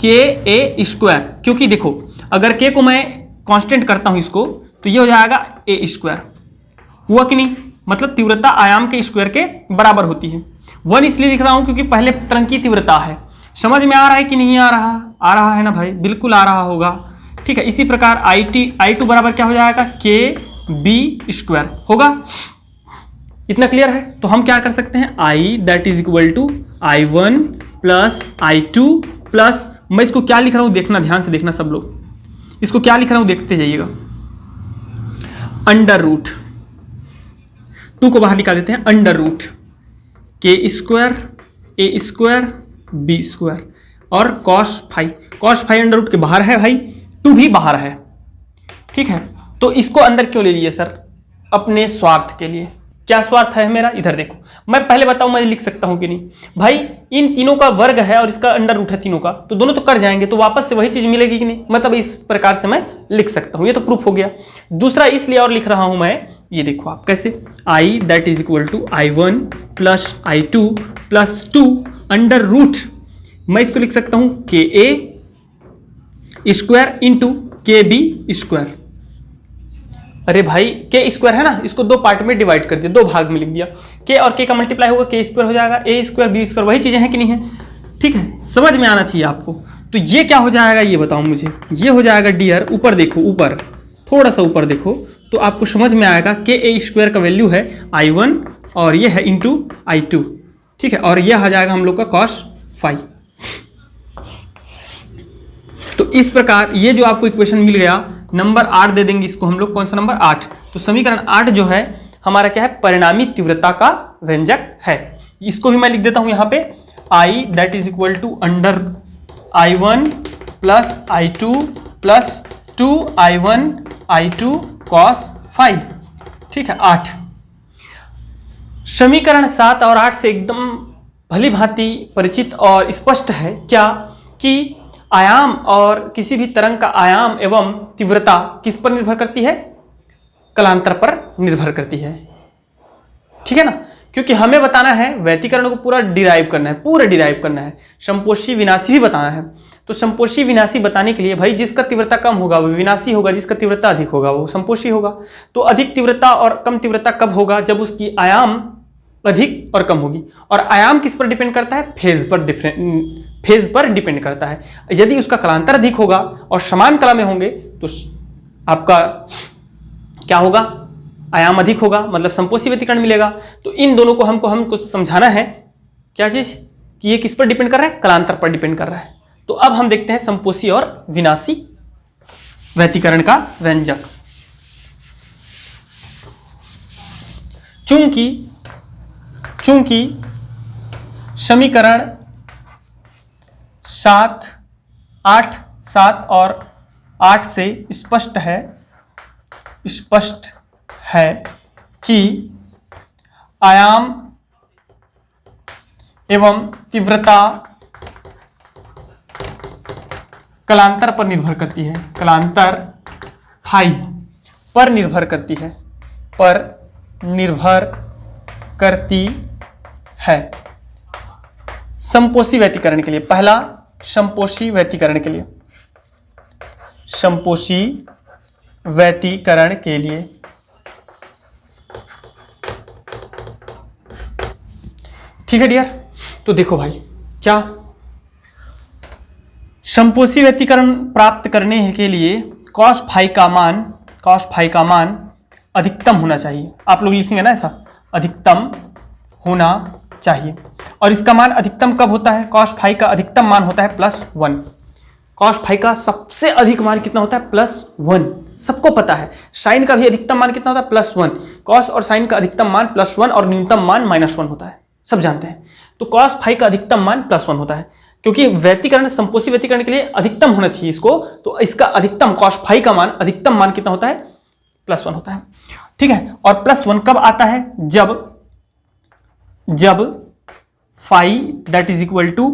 के ए स्क्वायर, क्योंकि देखो अगर के को मैं कांस्टेंट करता हूं इसको, तो ये हो जाएगा ए स्क्वायर, हुआ कि नहीं, मतलब तीव्रता आयाम के स्क्वायर के बराबर होती है। 1 इसलिए लिख रहा हूं क्योंकि पहले तरंग की तीव्रता है। समझ में आ रहा है कि नहीं आ रहा, आ रहा है ना भाई, बिल्कुल आ रहा होगा, ठीक है। इसी प्रकार I2 बराबर क्या हो जाएगा, के बी स्क्वायर होगा। इतना क्लियर है। तो हम क्या कर सकते हैं, I that is equal to I1 plus I2 plus, मैं इसको क्या लिख रहा हूं देखना, ध्यान से देखना सब लोग, इसको क्या लिख रहा हूं देखते जाइएगा, अंडर रूट 2 को बाहर निकाल देते हैं, अंडर रूट के square A square B square और कॉस फाई अंडर रूट के बाहर है भाई, 2 भी बाहर है, ठीक है। तो इसको अंदर क्यों ले लिए सर, अपने स्वार्थ के लिए। क्या स्वार्थ है मेरा, इधर देखो, मैं पहले बताऊं मैं लिख सकता हूं कि नहीं भाई, इन तीनों का वर्ग है और इसका अंडर रूट है तीनों का, तो दोनों तो कर जाएंगे, तो वापस से वही चीज मिलेगी कि नहीं, मतलब इस प्रकार से मैं लिख सकता हूं, ये तो प्रूफ हो गया। दूसरा इसलिए और लिख रहा हूं मैं, ये देखो आप कैसे, I that is equal to I1 plus I2 plus 2 under root, मैं इसको लिख सकता हूं k a square into k b square. अरे भाई के स्क्वायर है ना, इसको 2 पार्ट में डिवाइड कर दिया, 2 भाग में लिख दिया, के और के का मल्टीप्लाई होगा, के स्क्वायर हो जाएगा, ए स्क्वायर बी स्क्वायर, वही चीजें हैं कि नहीं है, ठीक है, समझ में आना चाहिए आपको। तो ये क्या हो जाएगा, ये बताओ मुझे, ये हो जाएगा डियर, ऊपर देखो, ऊपर थोड़ा सा ऊपर देखो तो आपको समझ में आएगा, के ए स्क्वायर का वैल्यू है I1 और ये है इंटू I2, ठीक है, और ये आ जाएगा हम लोग का कॉस फाई। तो इस प्रकार ये जो आपको इक्वेशन मिल गया, नंबर 8 दे देंगे इसको हम लोग, कौन सा नंबर 8, तो समीकरण 8 जो है हमारा क्या है, परिणामी तीव्रता का व्यंजक है। इसको भी मैं लिख देता हूं यहां पे, I that is equal to under I1 plus I2 plus 2I1 I2 cos phi, ठीक है, 8। समीकरण 7 और 8 से एकदम भली भांति परिचित और स्पष्ट है क्या, कि आयाम और किसी भी तरंग का आयाम एवं तीव्रता किस पर निर्भर करती है, कलांतर पर निर्भर करती है, ठीक है ना, क्योंकि हमें बताना है व्यतिकरण को पूरा डिराइव करना है, पूरा डिराइव करना है, संपोषी विनाशी भी बताना है। तो संपोषी विनाशी बताने के लिए भाई जिसका तीव्रता कम होगा वो विनाशी होगा, जिसका तीव्रता अधिक होगा वो संपोषी होगा। तो अधिक तीव्रता और कम तीव्रता कब होगा, जब उसकी आयाम अधिक और कम होगी। और आयाम किस पर डिपेंड करता है, फेज पर डिपेंड करता है। यदि उसका कलांतर अधिक होगा और समान कला में होंगे तो आपका क्या होगा, आयाम अधिक होगा, मतलब संपोषी व्यतिकरण मिलेगा। तो इन दोनों को हमको समझाना है, क्या चीज, कि ये किस पर डिपेंड कर रहा है, कलांतर पर डिपेंड कर रहा है। तो अब हम देखते हैं संपोषी और विनाशी व्यतिकरण का व्यंजक। चूंकि समीकरण 7 और 8 से स्पष्ट है कि आयाम एवं तीव्रता कलांतर पर निर्भर करती है, कलांतर फाई पर निर्भर करती है। संपोषी व्यतिकरण के लिए, पहला संपोषी व्यतिकरण के लिए, संपोषी व्यतिकरण के लिए ठीक है डियर। तो देखो भाई, क्या संपोषी व्यतिकरण प्राप्त करने के लिए कॉस फाई का मान अधिकतम होना चाहिए। आप लोग लिखेंगे ना ऐसा, अधिकतम होना चाहिए। और इसका मान अधिकतम कब होता है, कॉस फाई का अधिकतम मान होता है +1। कॉस फाई का सबसे अधिक मान कितना होता है, +1, सबको पता है। साइन का भी अधिकतम मान कितना होता है, +1। कॉस और साइन का अधिकतम मान +1 और न्यूनतम मान -1 होता है, सब जानते हैं। तो कॉस फाई का अधिकतम मान +1 होता है, क्योंकि व्यतिकरण संपोषी व्यतिकरण के लिए अधिकतम होना चाहिए इसको, तो इसका अधिकतम कॉस फाई का मान अधिकतम मान कितना होता है, +1 होता है। ठीक है। और +1 कब आता है? जब phi that is equal to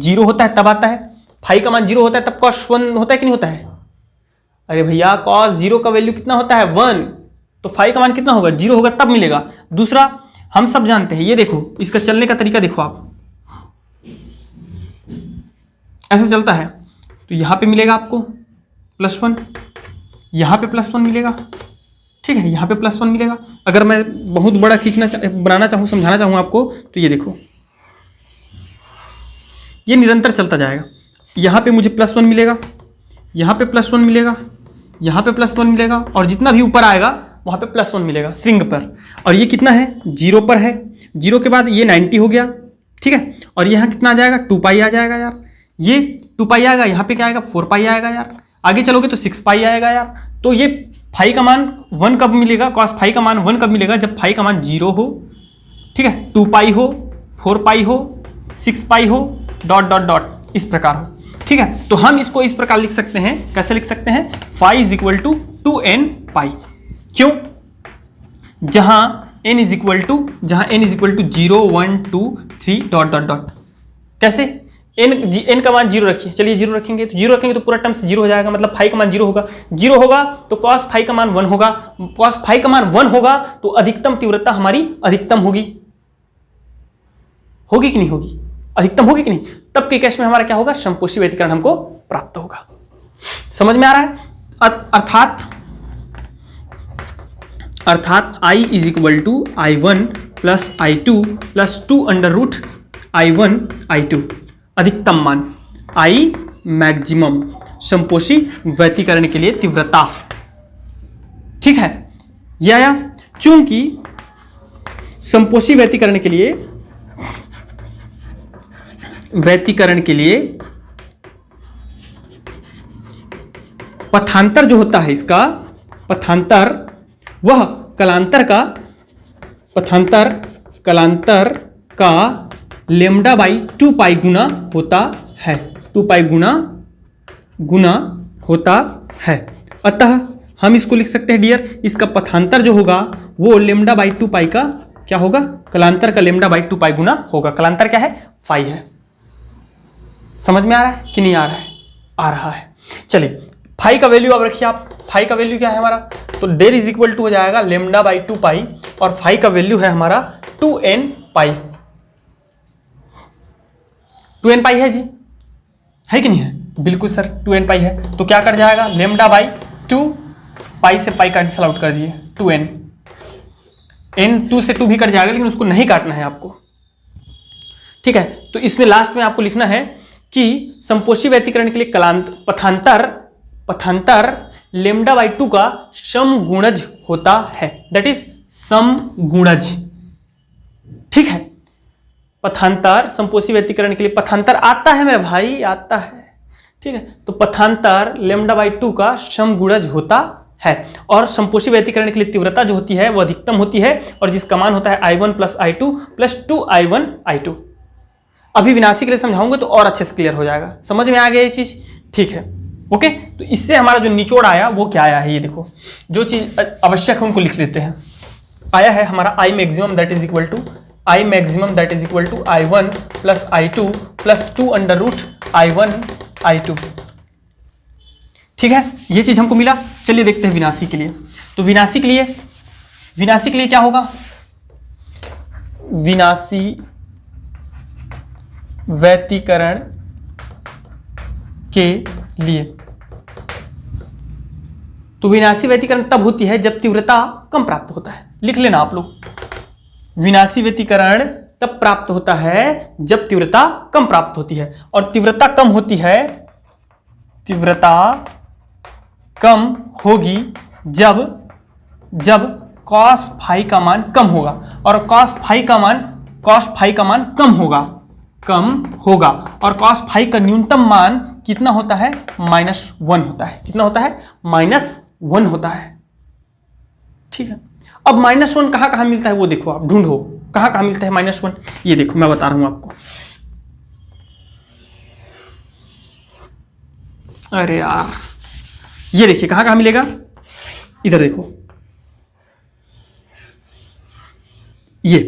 0 होता है तब आता है। फाई का मान 0 होता है तब cos 1 होता है कि नहीं होता है? अरे भैया cos 0 का वैल्यू कितना होता है? 1। तो फाई का मान कितना होगा? 0 होगा तब मिलेगा। दूसरा हम सब जानते हैं, ये देखो इसका चलने का तरीका देखो आप, ऐसा चलता है। तो यहां पे मिलेगा आपको +1, यहां पे +1 मिलेगा, ठीक है, यहां पे +1 मिलेगा। अगर मैं बहुत बड़ा बनाना चाहूं, समझाना चाहूं आपको, तो ये देखो ये निरंतर चलता जाएगा। यहां पे मुझे +1 मिलेगा, यहां पे +1 मिलेगा, यहां पे +1 मिलेगा, और जितना भी ऊपर आएगा वहां पे +1 मिलेगा स्ट्रिंग पर। और ये कितना है? 0 पर है। 0 के बाद ये 90 हो गया, ठीक है। और यहाँ कितना आ जाएगा? 2π आ जाएगा यार। ये 2π आएगा, यहाँ पे क्या आएगा? 4π आएगा यार। आगे चलोगे तो 6π आएगा यार। तो ये फाई का मान 1 कब मिलेगा? cos फाई का मान 1 कब मिलेगा? जब फाई का मान 0 हो, ठीक है, 2π हो, 4π हो, 6π हो, ... इस प्रकार हो, ठीक है। तो हम इसको इस प्रकार लिख सकते हैं। कैसे लिख सकते हैं? Phi is equal to 2nπ। क्यों? जहां n इज इक्वल टू 0, 1, 2, 3 ... कैसे? n का मान 0 रखिए, चलिए 0 रखेंगे, तो 0 रखेंगे तो पूरा टर्म्स 0 हो जाएगा, मतलब फाई का मान 0 होगा। 0 होगा तो cos फाई का मान 1 होगा, cos फाई का मान 1 होगा तो अधिकतम तीव्रता हमारी अधिकतम होगी कि नहीं होगी? अधिकतम होगी कि नहीं? तब के केस में हमारा क्या होगा? समपोषी व्यतिकरण हमको प्राप्त होगा। समझ में आ रहा है? अर्थात I is equal to I1 plus I2 plus 2√I1 I2 अधिकतम मान, I मैक्सिमम समपोषी व्यतिकरण के लिए तीव्रता, ठीक है। यह आया। चूंकि समपोषी व्यतिकरण के लिए पथांतर जो होता है, इसका पथांतर वह कलांतर का λ/2π गुना होता है, 2π गुना होता है। अतः हम इसको लिख सकते हैं डियर, इसका पथांतर जो होगा वो λ/2π का क्या होगा? कलांतर का λ/2π गुना होगा। कलांतर क्या है? फाई है। समझ में आ रहा है कि नहीं आ रहा है? आ रहा है। चलिए फाई का वैल्यू अब रखिए आप। फाई का वैल्यू क्या है हमारा? तो डेल इज इक्वल टू हो जाएगा λ/2π, और फाई का वैल्यू है हमारा 2nπ। 2nπ है जी, है कि नहीं है? बिल्कुल सर 2nπ है। तो क्या कर जाएगा? λ/2 पाई से पाई कैंसिल आउट कर दिए, 2n, n 2 से 2 भी कट जाएगा, लेकिन उसको नहीं काटना है आपको, ठीक है। तो इसमें लास्ट में आपको लिखना है कि समपोषी व्यतिकरण के लिए पथांतर λ/2 का समगुणज होता है, दैट इज समगुणज, ठीक है। पथांतर समपोषी व्यतिकरण के लिए पथांतर आता है मेरे भाई, आता है, ठीक है। तो पथांतर λ/2 का समगुणज होता है, और समपोषी व्यतिकरण के लिए तीव्रता जो होती है वो अधिकतम होती है, और जिसका मान होता है I1 plus I2 plus 2I1 I2। अभी विनाशी के लिए समझाऊंगा तो और अच्छे से क्लियर हो जाएगा। समझ में आ गया ये चीज? ठीक है, ओके। तो इससे हमारा जो निचोड़ आया वो क्या आया है, ये देखो, जो चीज आवश्यक है उनको लिख लेते हैं। आया है हमारा I maximum that is equal to I1 plus I2 plus 2√I1 I2, ठीक है। ये चीज हमको मिला। चलिए देखते हैं विनाशी के लिए। तो विनाशी के लिए क्या होगा? विनाशी व्यतिकरण के लिए, तो विनाशी व्यतिकरण तब होती है जब तीव्रता कम प्राप्त होता है। लिख लेना आप लोग, विनाशी व्यतिकरण तब प्राप्त होता है जब तीव्रता कम प्राप्त होती है, और तीव्रता कम होती है, तीव्रता कम होगी जब cos फाई का मान कम होगा, और cos फाई का मान कम होगा, और cos फाई का न्यूनतम मान कितना होता है? -1 होता है। कितना होता है? -1 होता है, ठीक है। अब -1 कहां मिलता है वो देखो, आप ढूंढो कहां मिलता है -1। ये देखो मैं बता रहा हूं आपको। अरे यार, ये देखिए कहां मिलेगा, इधर देखो, ये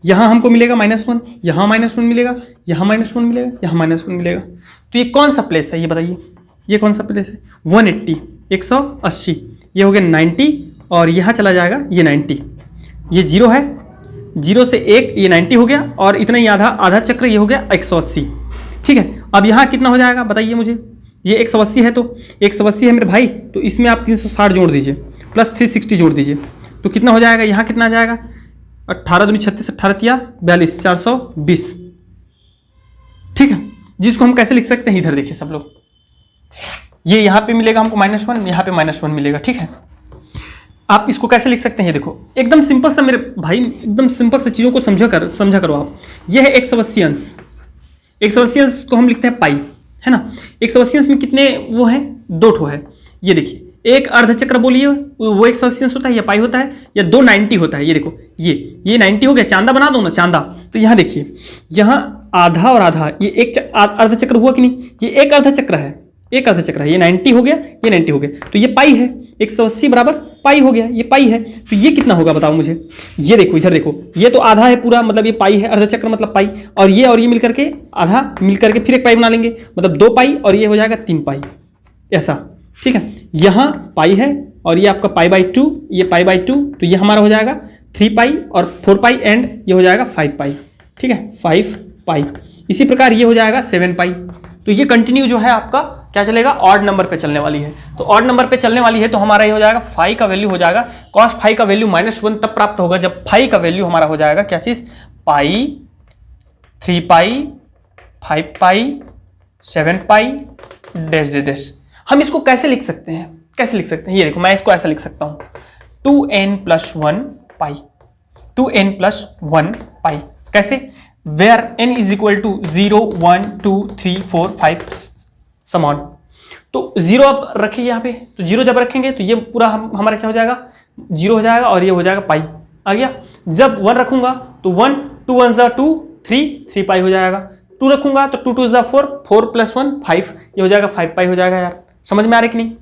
यहाँ हमको मिलेगा -1, यहाँ -1 मिलेगा, यहाँ -1 मिलेगा, यहाँ -1 मिलेगा। तो ये कौन सा प्लेस है ये बताइए, ये कौन सा प्लेस है? 180, 180, ये हो गया 90 और यहाँ चला जाएगा ये 90, ये 0 है, 0 से 1 ये 90 हो गया और इतना ही आधा चक्र ये हो गया 180। ठीक है, अब यहाँ कितना हो जाएगा बताइए मुझे? ये 180 है तो 180 है मेरे भाई, तो इसमें आप 360 जोड़ दीजिए प्लस 360 जोड़ दीजिए, तो कितना हो जाएगा? यहाँ कितना आ जाएगा? 18 दूनी 36, 18 तिया 42, 420। ठीक है, जिसको हम कैसे लिख सकते हैं? इधर देखिए सब लोग, ये यहाँ पे मिलेगा हमको -1, यहाँ पे -1 मिलेगा। ठीक है, आप इसको कैसे लिख सकते हैं? ये देखो एकदम सिंपल सा मेरे भाई, एकदम सिंपल से चीज़ों को समझा करो आप। ये है 180 अंश, 180 अंश को हम लिखते हैं पाई, है ना। 180 अंश में कितने वो हैं? 2 ठो है। ये देखिए, एक अर्धचक्र बोलिए वो 180 अंश होता है या पाई होता है या 290 होता है। ये देखो ये 90 हो गया, चांदा बना दो ना चांदा। तो यहाँ देखिए, यहाँ आधा और आधा, ये एक अर्धचक्र हुआ कि नहीं? ये एक अर्धचक्र है, एक अर्धचक्र है। ये 90 हो गया, ये 90 हो गया, तो ये पाई है। 180 बराबर पाई हो गया, ये पाई है। तो ये कितना होगा बताओ मुझे? ये देखो, इधर देखो, ये तो आधा है पूरा, मतलब ये पाई है, अर्धचक्र मतलब पाई, और ये मिलकर के आधा मिलकर के फिर एक पाई बना लेंगे, मतलब 2 पाई, और ये हो जाएगा 3 पाई, ऐसा। ठीक है, यहाँ पाई है और ये आपका π/2, ये π/2, तो ये हमारा हो जाएगा 3 पाई और 4 पाई एंड ये हो जाएगा 5 पाई। ठीक है, 5 पाई। इसी प्रकार ये हो जाएगा 7 पाई। तो ये कंटिन्यू जो है आपका क्या चलेगा? ऑड नंबर पे चलने वाली है। तो ऑड नंबर पे चलने वाली है तो हमारा ये हो जाएगा फाई का वैल्यू हो जाएगा, cos फाई का वैल्यू -1 तब प्राप्त होगा जब फाई का वैल्यू हमारा हो जाएगा क्या चीज? पाई, 3 पाई, 5 पाई, 7 पाई डैश डैश डैश। हम इसको कैसे लिख सकते हैं? कैसे लिख सकते हैं? ये देखो, मैं इसको ऐसा लिख सकता हूं, 2n+1 पाई, 2n+1 पाई। कैसे? Where n is equal to 0, 1, 2, 3, 4, 5 समान। तो 0 आप रखिए यहाँ पे, तो 0 जब रखेंगे तो ये पूरा हमारा क्या हो जाएगा? 0 हो जाएगा और ये हो जाएगा पाई आ गया। जब 1 रखूंगा तो 1, 2 1 ज़ा 2, 3 पाई हो जाएगा। 2 रखूंगा तो 2 2 ज़ा 4, 4 + 1 5, ये हो जाएगा 5 पाई हो जाएगा। यार समझ में आ रहा है कि नहीं?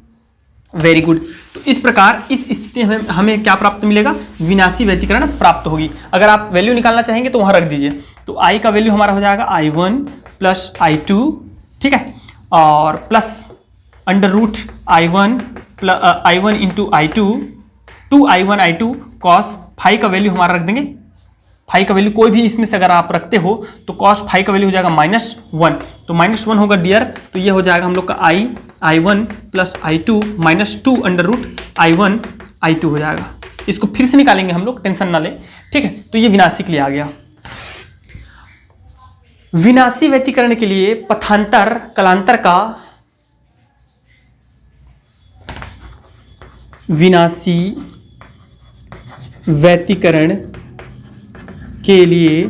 Very good. तो इस प्रकार इस स्थिति में हमें क्या प्राप्त मिलेगा? विनाशी व्यतिकरण प्राप्त होगी। अगर आप वैल्यू निकालना चाहेंगे तो वहां रख दीजिए। तो आई का वैल्यू हमारा हो जाएगा I1 + I2, ठीक है, और plus √I1 × I2, 2I1 I2 cos phi का वैल्यू हमारा रख देंगे। फाई का वैल्यू कोई भी इसमें से अगर आप रखते हो तो cos फाई का वैल्यू हो जाएगा -1, तो -1 होगा डियर। तो ये हो जाएगा हम लोग का I1 + I2 -2 √I1 I2 हो जाएगा। इसको फिर से निकालेंगे हम लोग, टेंशन ना ले, ठीक है। तो ये विनाशी के लिए आ गया। विनाशी व्यतिकरण के लिए पथांतर कलांतर का, विनाशी व्यतिकरण के लिए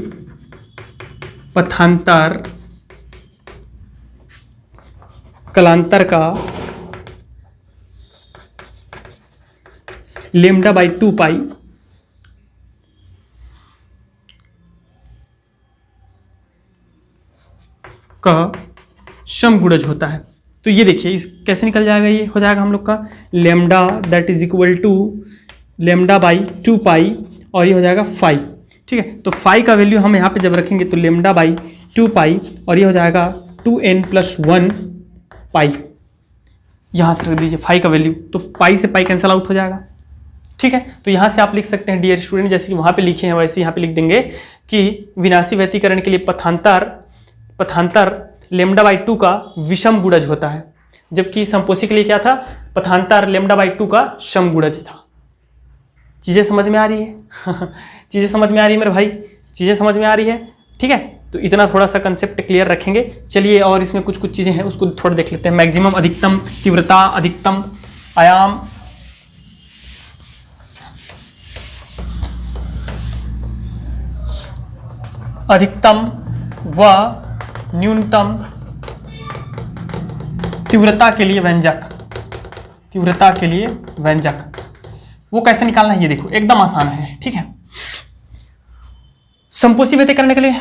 पथांतर कलांतर का λ/2 पाई का समगुणज होता है। तो ये देखिए, इस कैसे निकल जाएगा? ये हो जाएगा हम लोग का lambda that is equal to λ/2 pi और ये हो जाएगा फाई, ठीक है। तो फाई का वैल्यू हम यहाँ पे जब रखेंगे तो λ/2 पाई और ये हो जाएगा 2n+1 पाई। यहाँ से रख दीजिए फाई का वैल्यू, तो पाई से पाई कैंसिल आउट हो जाएगा, ठीक है। तो यहाँ से आप लिख सकते हैं डियर स्टूडेंट, जैसे कि वहाँ पे लिखे हैं वैसे यहाँ पे लिख देंगे कि विनाशी व्यतिकरण के लिए पथांतर λ/2 का विषम गुणज होता है, जबकि संपोषी के लिए क्या था? पथांतर λ/2 का समगुणज था। चीज़ें समझ में आ रही है? चीज़ें समझ में आ रही है मेरे भाई? चीज़ें समझ में आ रही है, ठीक है। तो इतना थोड़ा सा कंसेप्ट क्लियर रखेंगे। चलिए, और इसमें कुछ चीज़ें हैं उसको थोड़ा देख लेते हैं। मैक्सिमम, अधिकतम, तीव्रता, अधिकतम आयाम, अधिकतम व न्यूनतम तीव्रता के लिए व्यंजक, तीव्रता के लिए व्यंजक वो कैसे निकालना है? ये देखो, एकदम आसान है, ठीक है। संपोषी व्यतिकरण के लिए,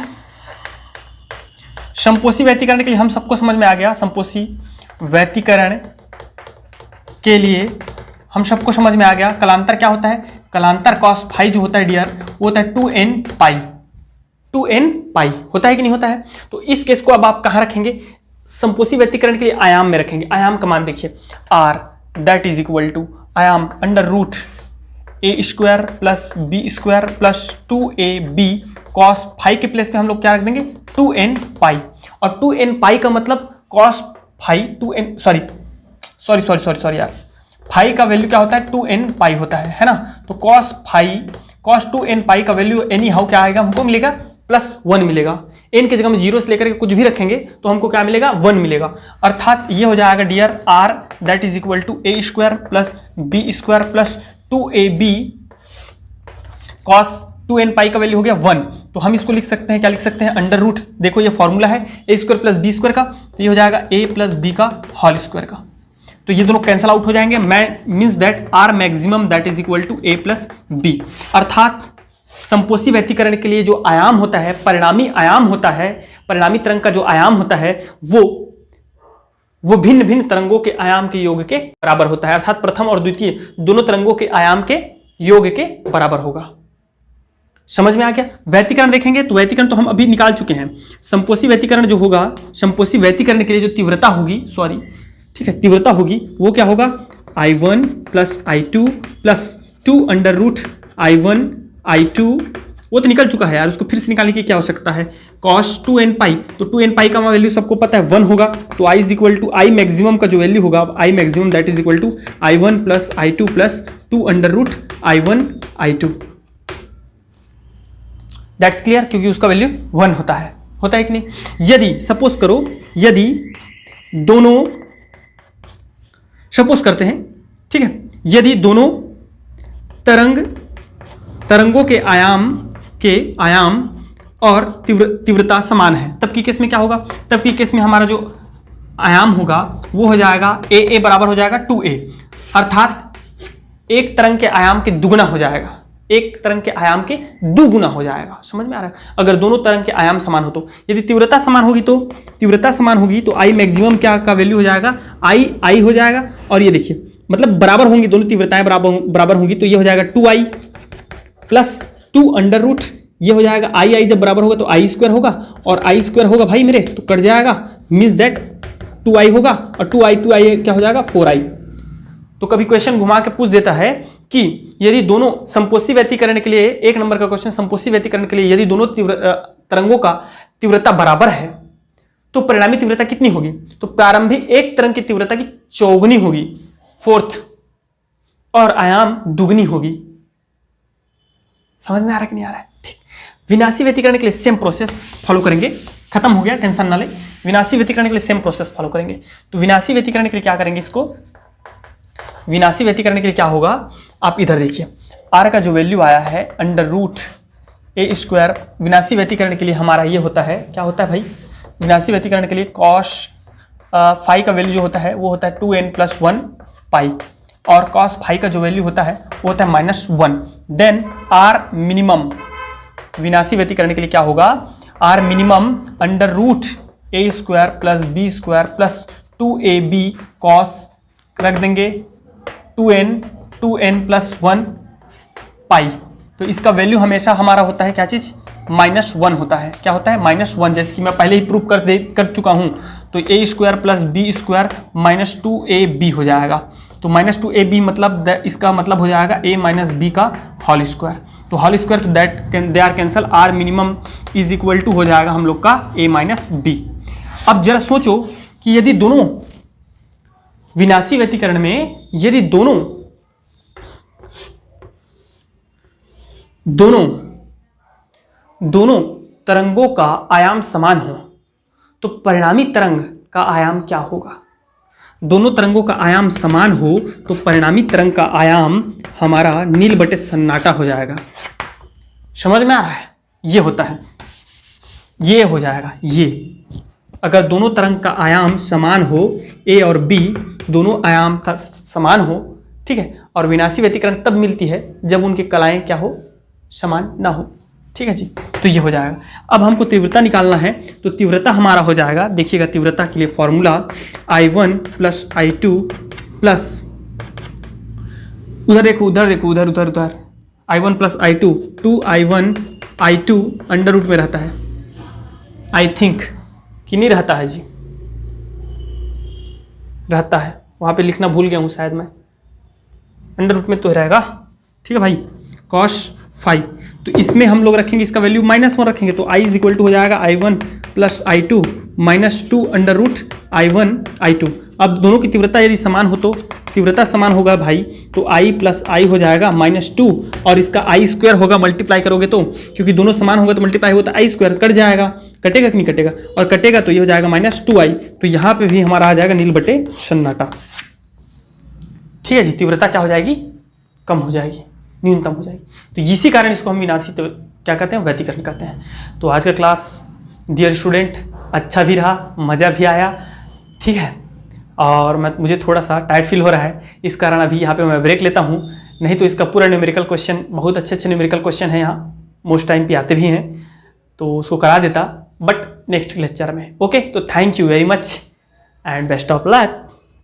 संपोषी व्यतिकरण के लिए हम सबको समझ में आ गया। संपोषी व्यतिकरण के लिए हम सबको समझ में आ गया। कलांतर क्या होता है? कलांतर कॉस फाई जो होता है डियर वो होता है 2n पाई, 2n पाई होता है कि नहीं होता है। तो इस केस को अब आप कहाँ रखेंगे, संपोषी व्यतिकरण के लिए आयाम में रखेंगे। आयाम का मान देखिए r that is equal to आयाम under root A square plus B square plus 2ab cos phi के प्लेस पे हम लोग क्या रख देंगे 2n पाई, और 2n पाई का मतलब कॉस फाई 2n सॉरी यार, फाई का वैल्यू क्या होता है 2n पाई होता है ना। तो cos phi cos 2n pi का वैल्यू एनी हाउ क्या आएगा, हमको मिलेगा +1 मिलेगा। n की जगह में 0 से लेकर के कुछ भी रखेंगे तो हमको क्या मिलेगा 1 मिलेगा, अर्थात ये हो जाएगा dear r that is equal to a square plus B square plus 2ab cos 2n pi का वैल्यू हो गया 1। तो हम इसको लिख सकते हैं, क्या लिख सकते हैं, अंडर रूट, देखो ये फॉर्मूला है ए स्क्वायर प्लस बी स्क्वायर का, तो ये हो जाएगा a प्लस बी का होल स्क्वायर का। तो ये दोनों कैंसिल आउट हो जाएंगे, means that r maximum that is equal to a plus b. अर्थात संपोषी व्यतिकरण के लिए जो आयाम होता है, परिणामी आयाम होता है, परिणामी तरंग का जो आयाम होता है वो भिन्न भिन्न तरंगों के आयाम के योग के बराबर होता है, अर्थात प्रथम और द्वितीय दोनों तरंगों के आयाम के योग के बराबर होगा। समझ में आ गया। व्यतिकरण देखेंगे तो व्यतिकरण तो हम अभी निकाल चुके हैं। संपोषी व्यतिकरण जो होगा, संपोषी व्यतिकरण के लिए जो तीव्रता होगी, ठीक है, तीव्रता होगी वो क्या होगा I1 plus I2 plus 2 under root I1 I2, वो तो निकल चुका है यार, उसको फिर से निकालने की क्या आवश्यकता है, cos 2n पाई, तो 2n पाई का वैल्यू सबको पता है 1 होगा, तो I is equal to I maximum का जो वैल्यू होगा I maximum that is equal to I1 plus I2 plus 2 under root I1 I2। That's clear, क्योंकि उसका वैल्यू 1 होता है कि नहीं। यदि सपोज करो, यदि दोनों सपोज करते हैं, ठीक है, यदि दोनों तरंगों के आयाम और तीव्रता समान है, तब की केस में क्या होगा, तब की केस में हमारा जो आयाम होगा वो हो जाएगा a बराबर हो जाएगा 2a, अर्थात एक तरंग के आयाम के दुगुना हो जाएगा, एक तरंग के आयाम के दुगुना हो जाएगा। समझ में आ रहा है। अगर दोनों तरंग के आयाम समान हो तो, यदि तीव्रता समान होगी तो आई मैक्सिमम क्या का वैल्यू हो जाएगा आई हो जाएगा, और ये देखिए मतलब बराबर होंगी, दोनों तीव्रताएं बराबर होंगी, तो ये हो जाएगा 2i प्लस 2 अंडर रूट, ये हो जाएगा आई जब बराबर होगा तो आई स्क्वायर होगा, और आई स्क्वायर होगा भाई मेरे तो कट जाएगा, मीन्स दैट 2i होगा, और 2i क्या हो जाएगा 4i। तो कभी क्वेश्चन घुमा के पूछ देता है कि यदि दोनों संपोषी व्यतिकरण के लिए, एक नंबर का क्वेश्चन, संपोषी व्यतिकरण के लिए यदि दोनों तरंगों का तीव्रता बराबर है तो परिणामी तीव्रता कितनी होगी, तो प्रारंभिक एक तरंग की तीव्रता की चौगुनी होगी, 4th, और आयाम दुगनी होगी। समझ में आ रहा है कि नहीं आ रहा है। ठीक, विनाशी व्यतिकरण के लिए सेम प्रोसेस फॉलो करेंगे, खत्म हो गया, टेंशन ना ले। विनाशी व्यतिकरण के लिए सेम प्रोसेस फॉलो करेंगे। तो विनाशी व्यतिकरण के लिए क्या करेंगे, इसको विनाशी व्यतिकरण के लिए क्या होगा, आप इधर देखिए r का जो वैल्यू आया है अंडर रूट ए स्क्वायर, विनाशी व्यतिकरण के लिए हमारा ये होता है, क्या होता है भाई, विनाशी व्यतिकरण के लिए कॉस फाई का वैल्यू जो होता है वो होता है 2n प्लस 1 पाई, और कॉस फाई का जो वैल्यू होता है वो होता है -1। देन r मिनिमम विनाशी व्यतिकरण के लिए क्या होगा, r minimum under root A square plus B square plus 2ab cos रख देंगे 2n प्लस 1 पाई। तो इसका वैल्यू हमेशा हमारा होता है क्या चीज़, -1 होता है। क्या होता है, -1, जैसे कि मैं पहले ही प्रूव कर चुका हूँ। तो A square plus B square -2ab हो जाएगा। तो -2ab मतलब इसका मतलब हो जाएगा a माइनस बी का होल स्क्वायर। तो होल स्क्वायर तो that they are cancel, r minimum is equal to हो जाएगा हम लोग का a माइनस बी। अब जरा सोचो कि यदि दोनों विनाशी व्यतिकरण में यदि दोनों तरंगों का आयाम समान हो तो परिणामी तरंग का आयाम क्या होगा। दोनों तरंगों का आयाम समान हो तो परिणामी तरंग का आयाम हमारा नील बटे सन्नाटा हो जाएगा। समझ में आ रहा है, ये होता है, ये हो जाएगा। ये अगर दोनों तरंग का आयाम समान हो, ए और बी दोनों आयाम समान हो, ठीक है, और विनाशी व्यतिकरण तब मिलती है जब उनके कलाएं क्या हो, समान ना हो। ठीक है जी, तो ये हो जाएगा। अब हमको तीव्रता निकालना है, तो तीव्रता हमारा हो जाएगा, देखिएगा तीव्रता के लिए formula I1 plus I2 plus, उधर देखो, I1 plus I2, 2I1 I2 under root में रहता है, आई थिंक कि नहीं रहता है जी, रहता है, वहाँ पे लिखना भूल गया हूँ शायद मैं, अंडर रूट में तो रहेगा, ठीक है भाई। cos 5, तो इसमें हम लोग रखेंगे इसका वैल्यू -1 रखेंगे, तो I इज इक्वल टू हो जाएगा I1 plus I2 -2 under root I1 I2। अब दोनों की तीव्रता यदि समान हो तो तीव्रता समान होगा भाई, तो I प्लस I हो जाएगा -2 और इसका I स्क्वायर होगा, मल्टीप्लाई करोगे तो, क्योंकि दोनों समान होगा तो मल्टीप्लाई होगा तो I स्क्वायर कट जाएगा, कटेगा कि नहीं कटेगा, और कटेगा तो ये हो जाएगा -2I, तो यहाँ पे भी हमारा आ जाएगा नील बटे सन्नाटा। ठीक है जी, तीव्रता क्या हो जाएगी, कम हो जाएगी, न्यूनतम हो जाएगी। तो इसी कारण इसको हम विनाशी क्या कहते हैं, व्यतिकरण कहते हैं। तो आज का क्लास डियर स्टूडेंट अच्छा भी रहा, मज़ा भी आया, ठीक है, और मुझे थोड़ा सा टायर्ड फील हो रहा है, इस कारण अभी यहाँ पे मैं ब्रेक लेता हूँ, नहीं तो इसका पूरा न्यूमेरिकल क्वेश्चन, बहुत अच्छे अच्छे न्यूमेरिकल क्वेश्चन हैं यहाँ, मोस्ट टाइम पे आते भी हैं, तो उसको करा देता, बट नेक्स्ट लेक्चर में। ओके, तो thank you very much and best of luck.